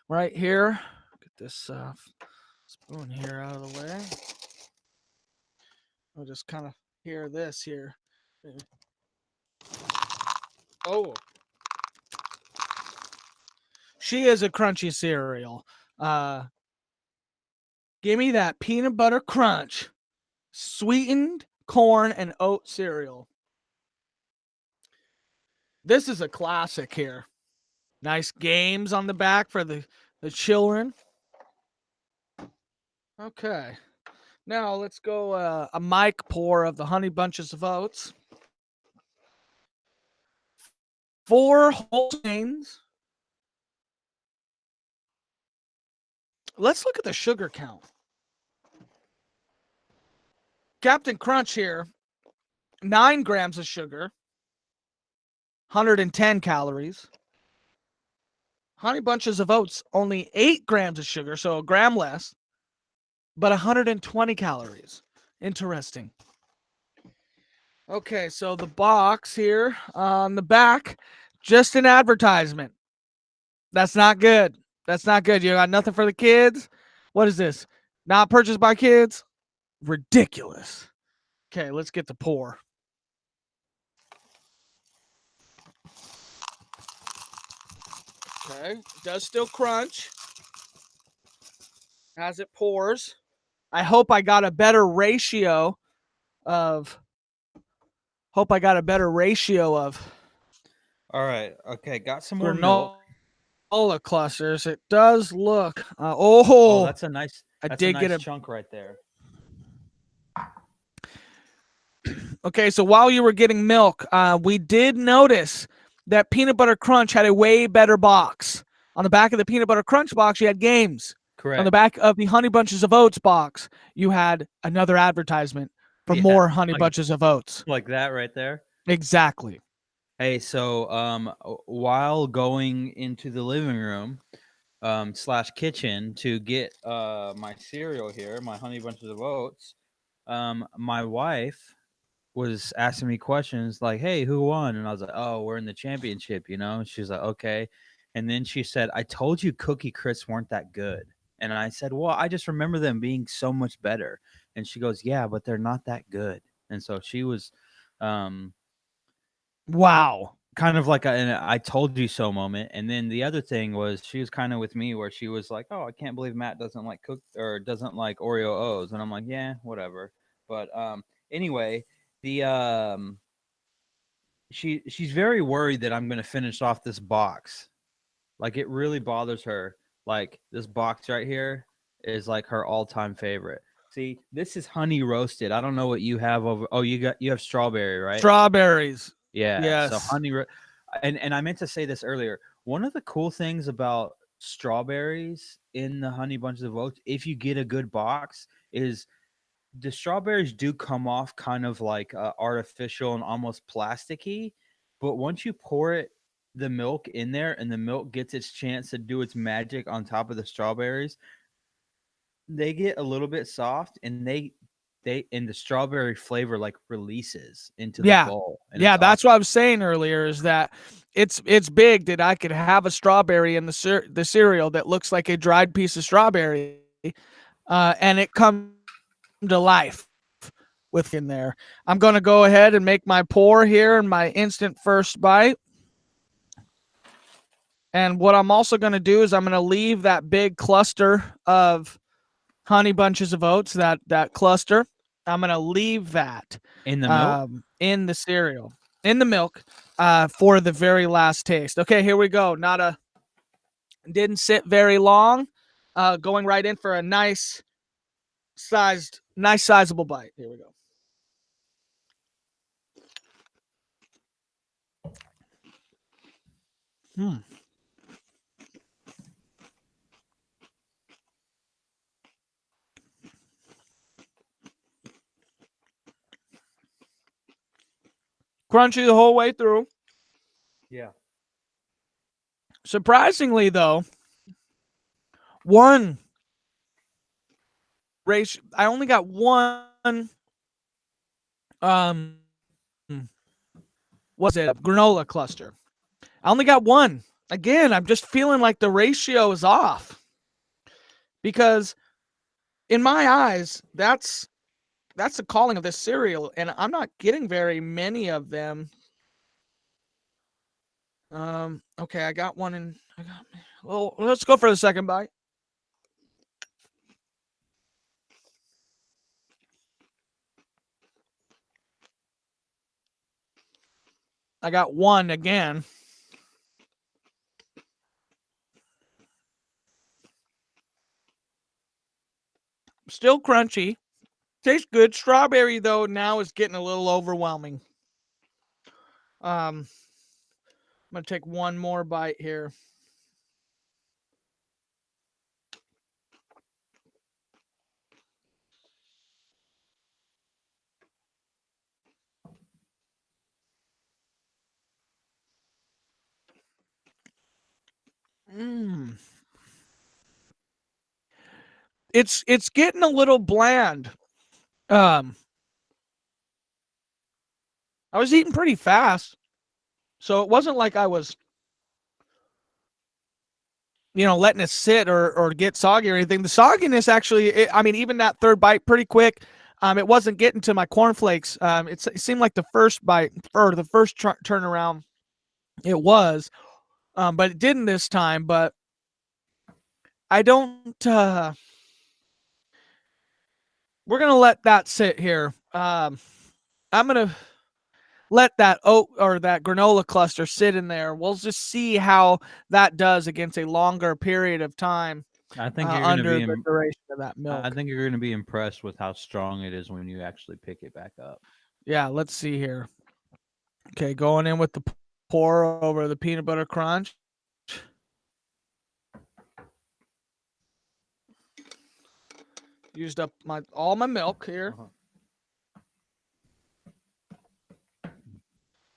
Right here. Get this spoon here out of the way. I'll just kind of hear this here. Oh. She is a crunchy cereal. Give me that peanut butter crunch. Sweetened corn and oat cereal. This is a classic here. Nice games on the back for the children. Okay. Now let's go a mic pour of the honey bunches of oats. 4 whole grains. Let's look at the sugar count. Captain Crunch here, 9 grams of sugar, 110 calories. Honey Bunches of Oats, only 8 grams of sugar, so a gram less, but 120 calories. Interesting. Okay, so the box here on the back, just an advertisement. That's not good. That's not good. You got nothing for the kids? What is this? Not purchased by kids? Ridiculous. Okay, let's get the pour. Okay, it does still crunch as it pours. I hope I got a better ratio of. Hope I got a better ratio of All right. Okay, got some more milk. granola granola clusters. It does look. Oh, that's a nice. I That's a did get nice a. chunk right there. Okay, so while you were getting milk, we did notice that Peanut Butter Crunch had a way better box. On the back of the Peanut Butter Crunch box, you had games. Correct. On the back of the Honey Bunches of Oats box, you had another advertisement for more Honey Bunches of Oats. Like that right there. Exactly. Hey, so while going into the living room slash kitchen to get my cereal here, my Honey Bunches of Oats, my wife was asking me questions like, "Hey, who won?" And I was like, "Oh, we're in the championship," you know. She's like, "Okay," and then she said, "I told you Cookie Crisps weren't that good," and I said, "Well, I just remember them being so much better." And she goes, "Yeah, but they're not that good." And so she was, Wow. kind of like an "I told you so" moment. And then the other thing was she was kind of with me where she was like, "Oh, I can't believe Matt doesn't like doesn't like Oreo O's," and I'm like, "Yeah, whatever." But anyway, the she's very worried that I'm going to finish off this box. Like it really bothers her. Like this box right here is like her all-time favorite. See, this is honey roasted. I don't know what you have over. Oh, you have strawberry, right? Strawberries. Yeah. So Yes. and I meant to say this earlier. One of the cool things about strawberries in the Honey Bunches of Oats, if you get a good box, is the strawberries do come off kind of like artificial and almost plasticky, but once you pour the milk in there and the milk gets its chance to do its magic on top of the strawberries, they get a little bit soft and they and the strawberry flavor like releases into the bowl. And yeah, it's that's awesome. what I was saying earlier. Is that it's big that I could have a strawberry in the cereal that looks like a dried piece of strawberry, and it come to life with in there. I'm gonna go ahead and make my pour here and my instant first bite. And what I'm also gonna do is I'm gonna leave that big cluster of Honey Bunches of Oats, that cluster. I'm gonna leave that In the milk? in the cereal, in the milk, for the very last taste. Okay, here we go. Didn't sit very long. Going right in for a nice sizable bite. Here we go. Hmm. Crunchy the whole way through. Yeah. Surprisingly, though, one race. I only got one. Um, was it granola cluster? I only got one. Again, I'm just feeling like the ratio is off because, in my eyes, that's the calling of this cereal, and I'm not getting very many of them. Okay, I got one, and well, let's go for the second bite. I got one again. Still crunchy. Tastes good. Strawberry, though, now is getting a little overwhelming. I'm going to take one more bite here. Mmm. It's getting a little bland. Um, I was eating pretty fast, so it wasn't like I was, letting it sit or get soggy or anything. The sogginess actually, I mean, even that third bite, pretty quick. It wasn't getting to my cornflakes. It seemed like the first bite or the first turnaround, it was, but it didn't this time. But I don't. We're gonna let that sit here. I'm gonna let that oat or that granola cluster sit in there. We'll just see how that does against a longer period of time I think you're gonna under be. the duration of that I milk. think you're gonna be impressed with how strong it is when you actually pick it back up. Yeah, let's see here. Okay, going in with the pour over the peanut butter crunch. Used up all my milk here.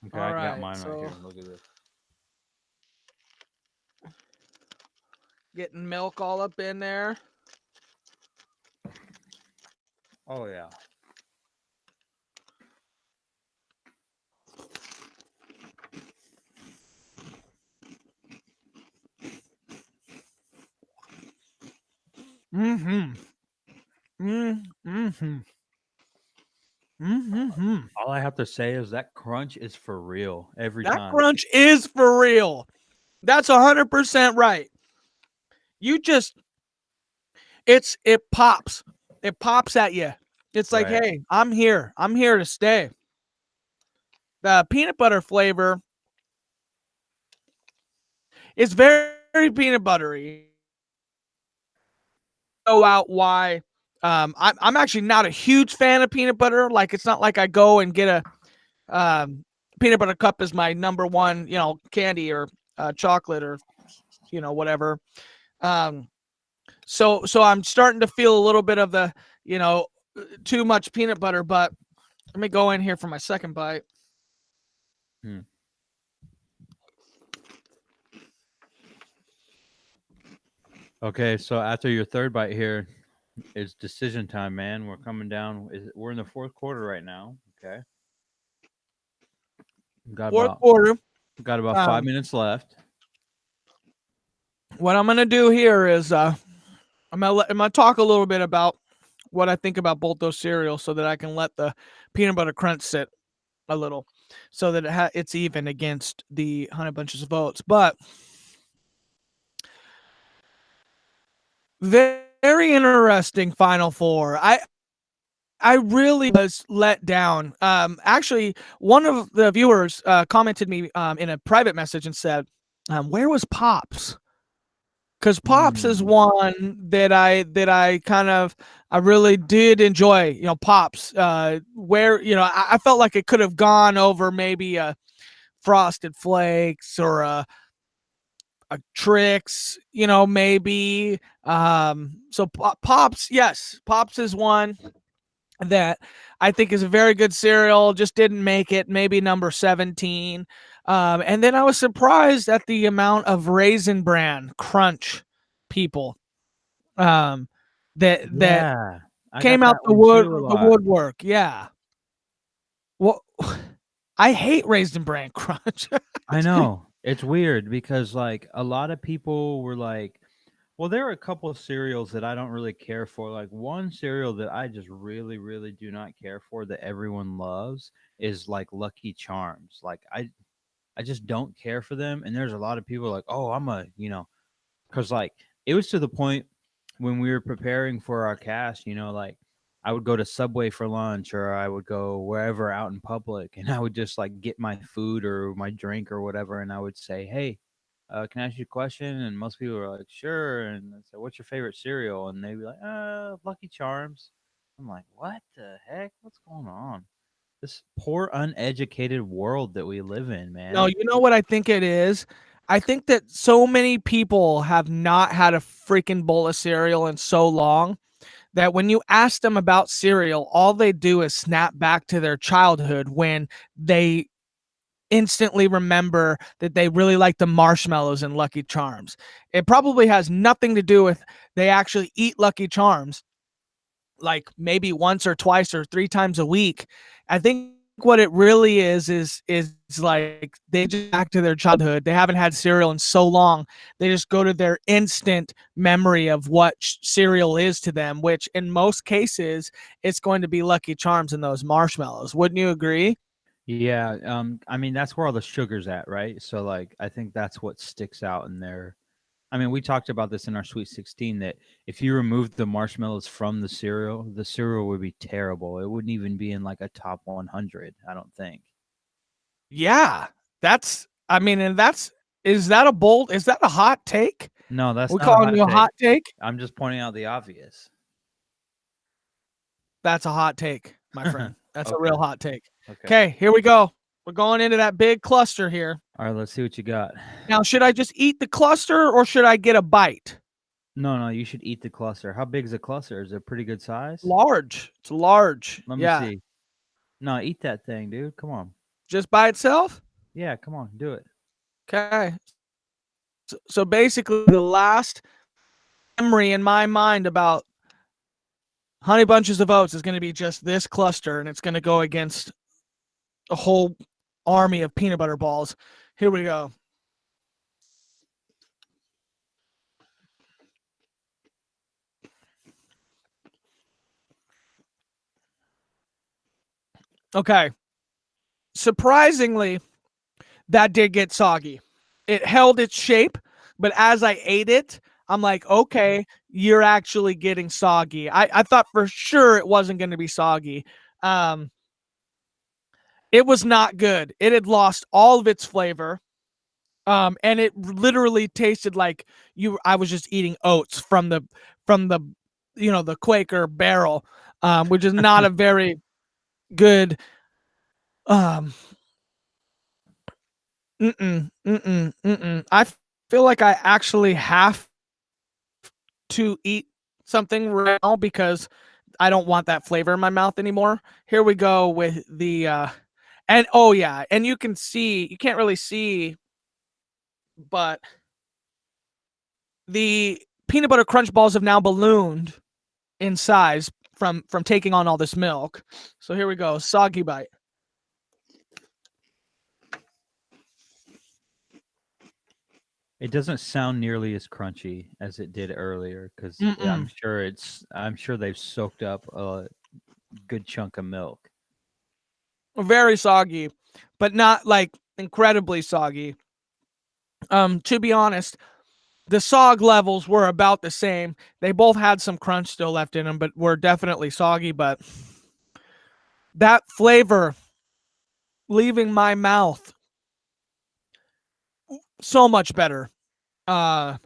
Okay, All I got right, mine right so here. Look at this. getting milk all up in there. Oh yeah. Mm-hmm. Mm-hmm. Mm-hmm. All I have to say is that crunch is for real every That time. crunch is for real. That's 100% right. You just it pops. It pops at you. It's like, Right. hey, I'm here. I'm here to stay. The peanut butter flavor is very, very peanut buttery. Go out why. I'm actually not a huge fan of peanut butter. Like it's not like I go and get a peanut butter cup as my number one, candy or chocolate or whatever. Um, so I'm starting to feel a little bit of the too much peanut butter. But let me go in here for my second bite. Hmm. Okay, so after your third bite here, it's decision time, man. We're coming down. We're in the fourth quarter right now. Okay, got Fourth about quarter. got about 5 minutes Um, left. what I'm gonna do here is I'm gonna talk a little bit about what I think about both those cereals, so that I can let the peanut butter crunch sit a little, so that it's even against the Honey Bunches of Oats. But very interesting Final Four. I really was let down. Actually, one of the viewers commented me in a private message and said, "Where was Pops?" Because Pops is Mm. one that I kind of I really did enjoy. Pops. Where I felt like it could have gone over maybe a Frosted Flakes or a Trix. Maybe. So Pops, yes, Pops is one that I think is a very good cereal. Just didn't make it. Maybe number 17. And then I was surprised at the amount of Raisin Bran Crunch people um, that Yeah, I came got out that one too a the lot. woodwork. Yeah. Well, I hate Raisin Bran Crunch. I know. It's weird because like a lot of people were like, well, there are a couple of cereals that I don't really care for. Like one cereal that I just really, really do not care for that everyone loves is like Lucky Charms. Like I just don't care for them. And there's a lot of people like, oh, because like it was to the point when we were preparing for our cast, like I would go to Subway for lunch or I would go wherever out in public and I would just like get my food or my drink or whatever. And I would say, hey, can I ask you a question? And most people were like, sure. And I said, what's your favorite cereal? And they'd be like, Lucky Charms. I'm like, what the heck? What's going on? This poor, uneducated world that we live in, No, man. you know what I think it is? I think that so many people have not had a freaking bowl of cereal in so long that when you ask them about cereal, all they do is snap back to their childhood when they instantly remember that they really like the marshmallows and Lucky Charms. It probably has nothing to do with they actually eat Lucky Charms like maybe once or twice or three times a week. I think what it really is like they just back to their childhood. They haven't had cereal in so long. They just go to their instant memory of what cereal is to them, which in most cases it's going to be Lucky Charms and those marshmallows. Wouldn't you agree? Yeah, I mean that's where all the sugar's at, right? So like I think that's what sticks out in there. I mean, we talked about this in our Sweet 16 that if you removed the marshmallows from the cereal would be terrible. It wouldn't even be in like a top 100, I don't think. Yeah, is that a hot take? No, that's We not a calling hot you a take. hot take? I'm just pointing out the obvious. That's a hot take, my friend. That's a Okay. real hot take. Okay. Okay, here we go. We're going into that big cluster here. All right, let's see what you got. Now, should I just eat the cluster or should I get a bite? No, you should eat the cluster. How big is a cluster? Is it a pretty good size? Large. It's large. Let me Yeah. see. No, eat that thing, dude. Come on. Just by itself? Yeah, come on, do it. Okay. So basically, the last memory in my mind about Honey Bunches of Oats is going to be just this cluster, and it's going to go against a whole army of peanut butter balls. Here we go. Okay. Surprisingly, that did get soggy. It held its shape, but as I ate it, I'm like, okay, you're actually getting soggy. I thought for sure it wasn't going to be soggy. It was not good. It had lost all of its flavor. And it literally tasted like I was just eating oats from the the Quaker barrel, which is not a very good um I feel like I actually have to eat something right now because I don't want that flavor in my mouth anymore. Here we go with the and oh yeah, and you can't really see, but the peanut butter crunch balls have now ballooned in size from taking on all this milk. So here we go, soggy bite. It doesn't sound nearly as crunchy as it did earlier because I'm sure they've soaked up a good chunk of milk. Very soggy, but not like incredibly soggy. To be honest, the sog levels were about the same. They both had some crunch still left in them, but were definitely soggy. But that flavor leaving my mouth so much better. I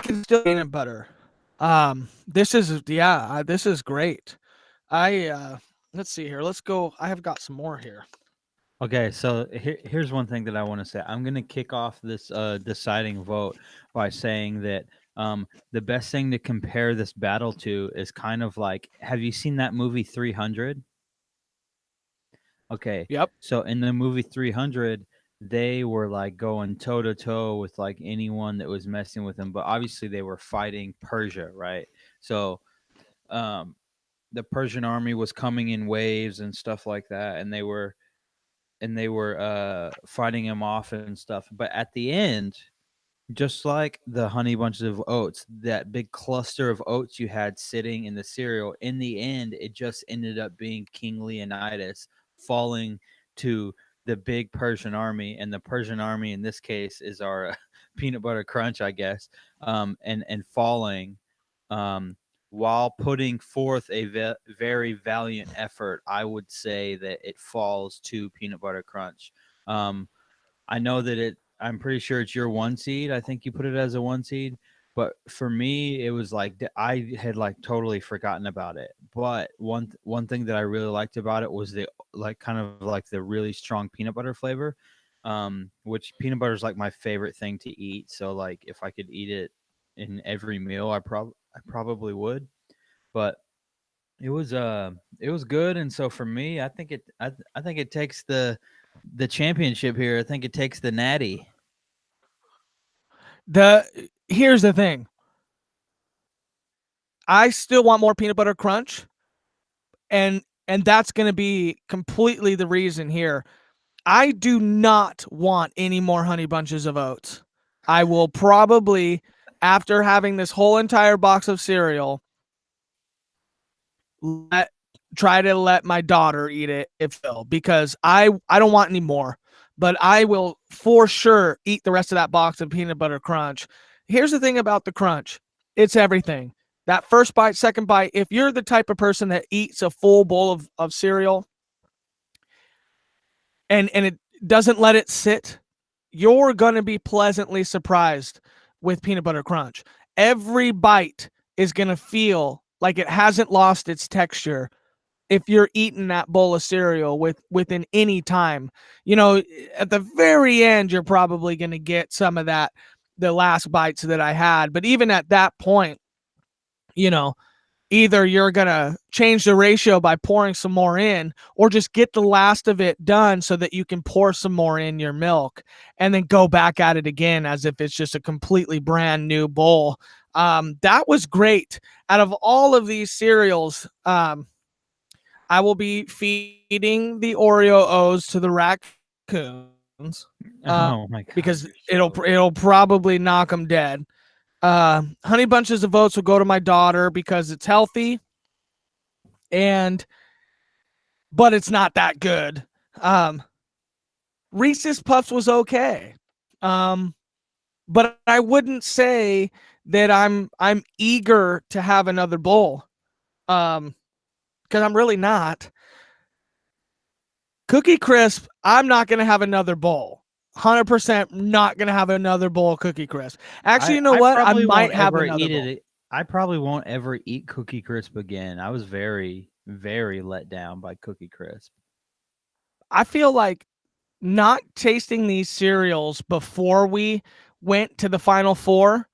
can still peanut butter. This is this is great. Let's see here. Let's go. I have got some more here. Okay, so here's one thing that I want to say. I'm going to kick off this deciding vote by saying that the best thing to compare this battle to is kind of like, have you seen that movie 300? Okay, Yep. so in the movie 300, they were like going toe to toe with like anyone that was messing with them, but obviously they were fighting Persia, right? So um, the Persian army was coming in waves and stuff like that, and they were fighting him off and stuff. But at the end, just like the honey bunches of oats, that big cluster of oats you had sitting in the cereal, in the end, it just ended up being King Leonidas falling to the big Persian army. And the Persian army in this case is our peanut butter crunch, I guess, and falling. While putting forth a very valiant effort, I would say that it falls to Peanut Butter Crunch. I know that I'm pretty sure it's your one seed. I think you put it as a one seed, but for me, it was like I had like totally forgotten about it. But one thing that I really liked about it was the like kind of like the really strong peanut butter flavor, which peanut butter is like my favorite thing to eat. So like if I could eat it in every meal, I probably would. But it was good, and so for me, I think it takes the championship here. I think it takes the natty. Here's the thing. I still want more peanut butter crunch, and that's going to be completely the reason here. I do not want any more honey bunches of oats. I will probably, after having this whole entire box of cereal, try to let my daughter eat it if so, because I don't want any more. But I will for sure eat the rest of that box of peanut butter crunch. Here's the thing about the crunch. It's everything. that first bite, second bite, if you're the type of person that eats a full bowl of cereal and it doesn't let it sit, you're going to be pleasantly surprised with peanut butter crunch. Every bite is going to feel like it hasn't lost its texture if you're eating that bowl of cereal within any time. At the very end, you're probably going to get some of that, the last bites that I had. But even at that point, either you're going to change the ratio by pouring some more in, or just get the last of it done so that you can pour some more in your milk and then go back at it again as if it's just a completely brand new bowl. That was great. Out of all of these cereals, I will be feeding the Oreo O's to the raccoons Oh my god. because it'll probably knock them dead. Honey Bunches of Oats will go to my daughter because it's healthy, but it's not that good. Reese's Puffs was okay, but I wouldn't say that I'm eager to have another bowl, because I'm really not. Cookie Crisp, I'm not gonna have another bowl. 100% not gonna have another bowl of Cookie Crisp. Actually, you know what? I might have another bowl. I probably won't ever eat Cookie Crisp again. I was very, very let down by Cookie Crisp. I feel like not tasting these cereals before we went to the Final Four,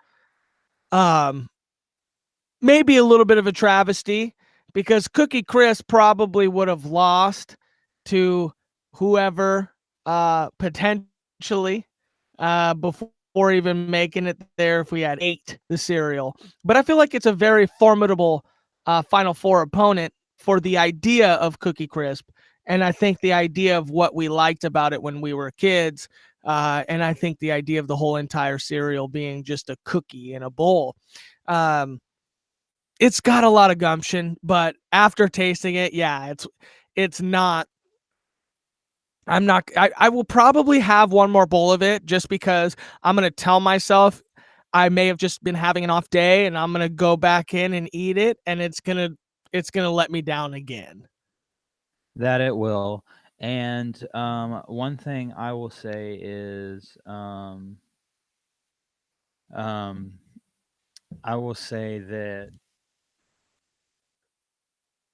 maybe a little bit of a travesty, because Cookie Crisp probably would have lost to whoever potentially before even making it there if we had ate the cereal. But I feel like it's a very formidable Final Four opponent for the idea of Cookie Crisp. And I think the idea of what we liked about it when we were kids, and I think the idea of the whole entire cereal being just a cookie in a bowl. It's got a lot of gumption, but after tasting it, yeah, it's not. I will probably have one more bowl of it just because I'm going to tell myself I may have just been having an off day and I'm going to go back in and eat it, and it's going to let me down again. That it will. And one thing I will say is I will say that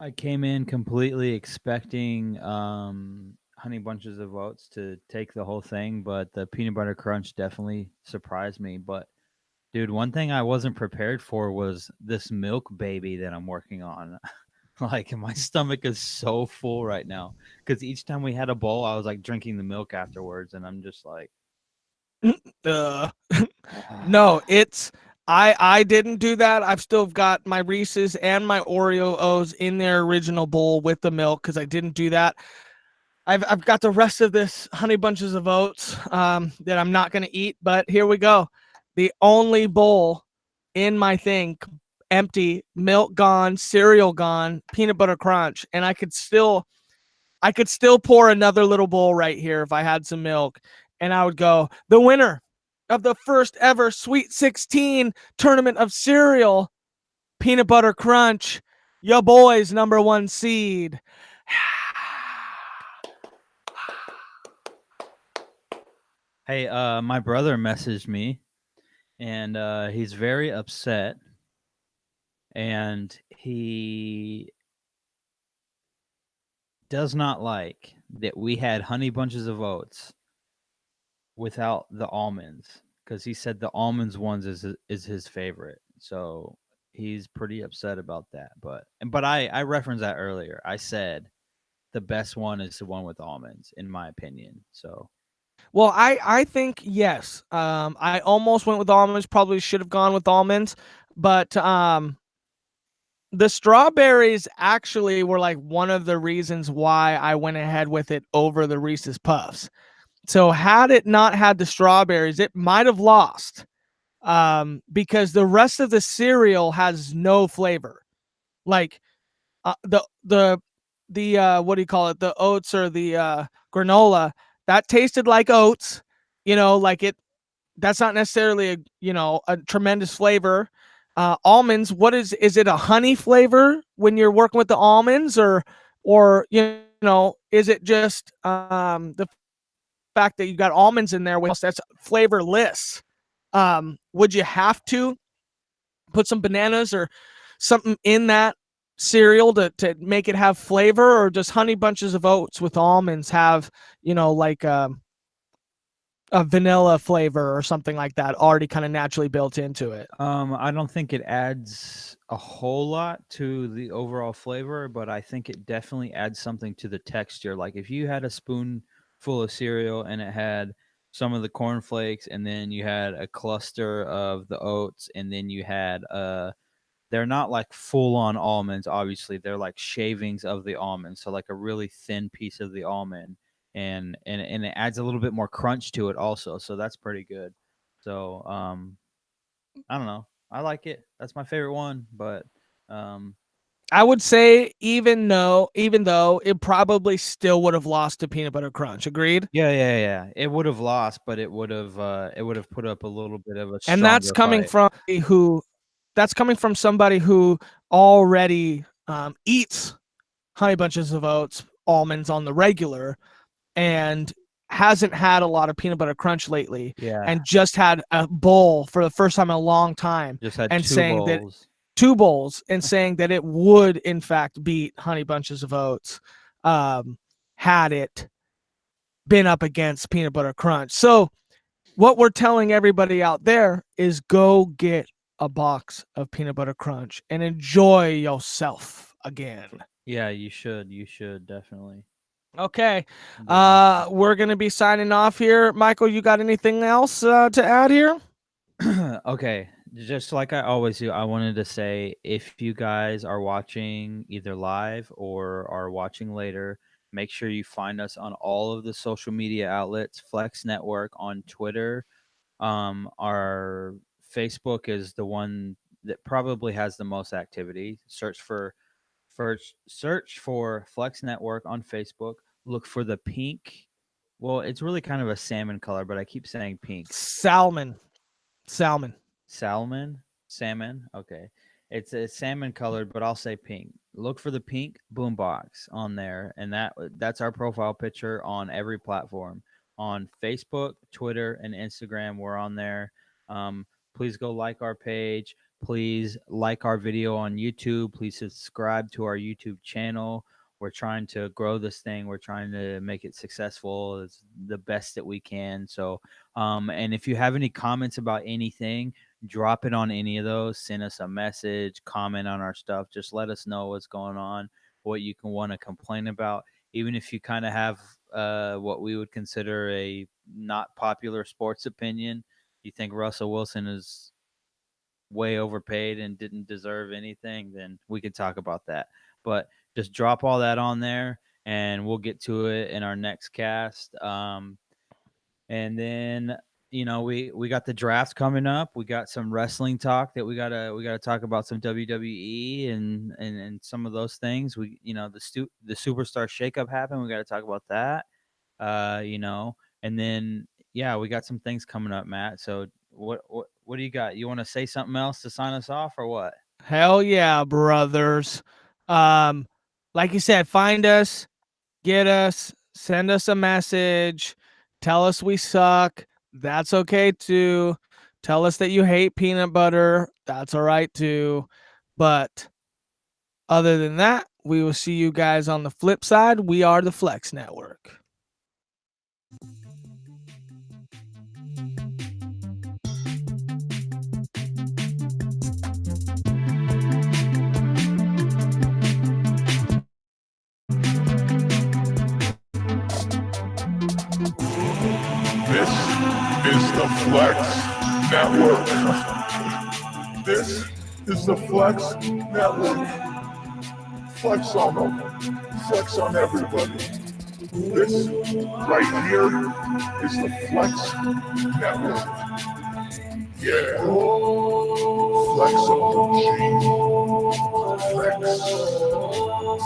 I came in completely expecting Honey Bunches of Oats to take the whole thing, but the peanut butter crunch definitely surprised me. But dude, one thing I wasn't prepared for was this milk baby that I'm working on. Like my stomach is so full right now because each time we had a bowl, I was like drinking the milk afterwards, and I'm just like, No, it's I didn't do that. I've still got my Reese's and my Oreo O's in their original bowl with the milk because I didn't do that. I've got the rest of this Honey Bunches of Oats that I'm not gonna eat, but here we go. The only bowl in my thing, empty, milk gone, cereal gone, peanut butter crunch, and I could still pour another little bowl right here if I had some milk, and I would go, the winner of the first ever Sweet 16 tournament of cereal, peanut butter crunch, ya boys number 1 seed. hey, my brother messaged me, and he's very upset, and he does not like that we had Honey Bunches of Oats without the almonds because he said the almonds ones is his favorite. So he's pretty upset about that. But I referenced that earlier. I said the best one is the one with almonds, in my opinion. So Well, I think yes. I almost went with almonds. Probably should have gone with almonds, but the strawberries actually were like one of the reasons why I went ahead with it over the Reese's Puffs. So had it not had the strawberries, it might have lost, because the rest of the cereal has no flavor. Like the what do you call it? The oats or the granola that tasted like oats. Like it. That's not necessarily a tremendous flavor. almonds. What is it a honey flavor when you're working with the almonds, or is it just the fact that you got almonds in there with that's flavorless? Would you have to put some bananas or something in that cereal to make it have flavor, or just honey bunches of oats with almonds have like a vanilla flavor or something like that already kind of naturally built into it? I don't think it adds a whole lot to the overall flavor, but I think it definitely adds something to the texture. Like if you had a spoonful of cereal and it had some of the cornflakes, and then you had a cluster of the oats, and then you had they're not like full on almonds, obviously. They're like shavings of the almond. So like a really thin piece of the almond. And it adds a little bit more crunch to it also. So that's pretty good. So I don't know. I like it. That's my favorite one, but I would say even though it probably still would have lost to peanut butter crunch. Agreed? yeah. It would have lost, but it would have put up a little bit of a And that's stronger coming fight. from somebody who already eats honey bunches of oats, almonds on the regular, and hasn't had a lot of peanut butter crunch lately, Yeah. and just had a bowl for the first time in a long time, Just had and two saying that bowls. 2 bowls, and saying that it would in fact beat honey bunches of oats, had it been up against peanut butter crunch. So what we're telling everybody out there is go get a box of peanut butter crunch and enjoy yourself again. Yeah, you should. You should definitely. Okay. Yeah. We're going to be signing off here. Michael, you got anything else to add here? Okay, just like I always do, I wanted to say, if you guys are watching either live or are watching later, make sure you find us on all of the social media outlets. Flex Network on Twitter. Our Facebook is the one that probably has the most activity. Search for Flex Network on Facebook. Look for the pink. Well, it's really kind of a salmon color, but I keep saying pink. Salmon. Salmon. Okay, it's a salmon colored, but I'll say pink. Look for the pink boombox on there, and that's our profile picture on every platform. On Facebook, Twitter, and Instagram, we're on there. Please go like our page. Please like our video on YouTube. Please subscribe to our YouTube channel. We're trying to grow this thing. We're trying to make it successful. It's the best that we can. So, and if you have any comments about anything, drop it on any of those. Send us a message, comment on our stuff. Just let us know what's going on, what you can want to complain about. Even if you kind of have what we would consider a not popular sports opinion, you think Russell Wilson is way overpaid and didn't deserve anything, then we could talk about that. But just drop all that on there, and we'll get to it in our next cast. And then we got the draft coming up. We got some wrestling talk that we gotta talk about, some WWE and some of those things. We the superstar shakeup happened. We got to talk about that. And then yeah, we got some things coming up, Matt. So what do you got? You want to say something else to sign us off, or what? Hell yeah, brothers. Like you said, find us, get us, send us a message, tell us we suck. That's okay too. Tell us that you hate peanut butter. That's all right too. But other than that, we will see you guys on the flip side. We are the Flex Network. This is the Flex Network. This is the Flex Network. Flex on them. Flex on everybody. This right here is the Flex Network. Yeah. Flex on the G. Flex.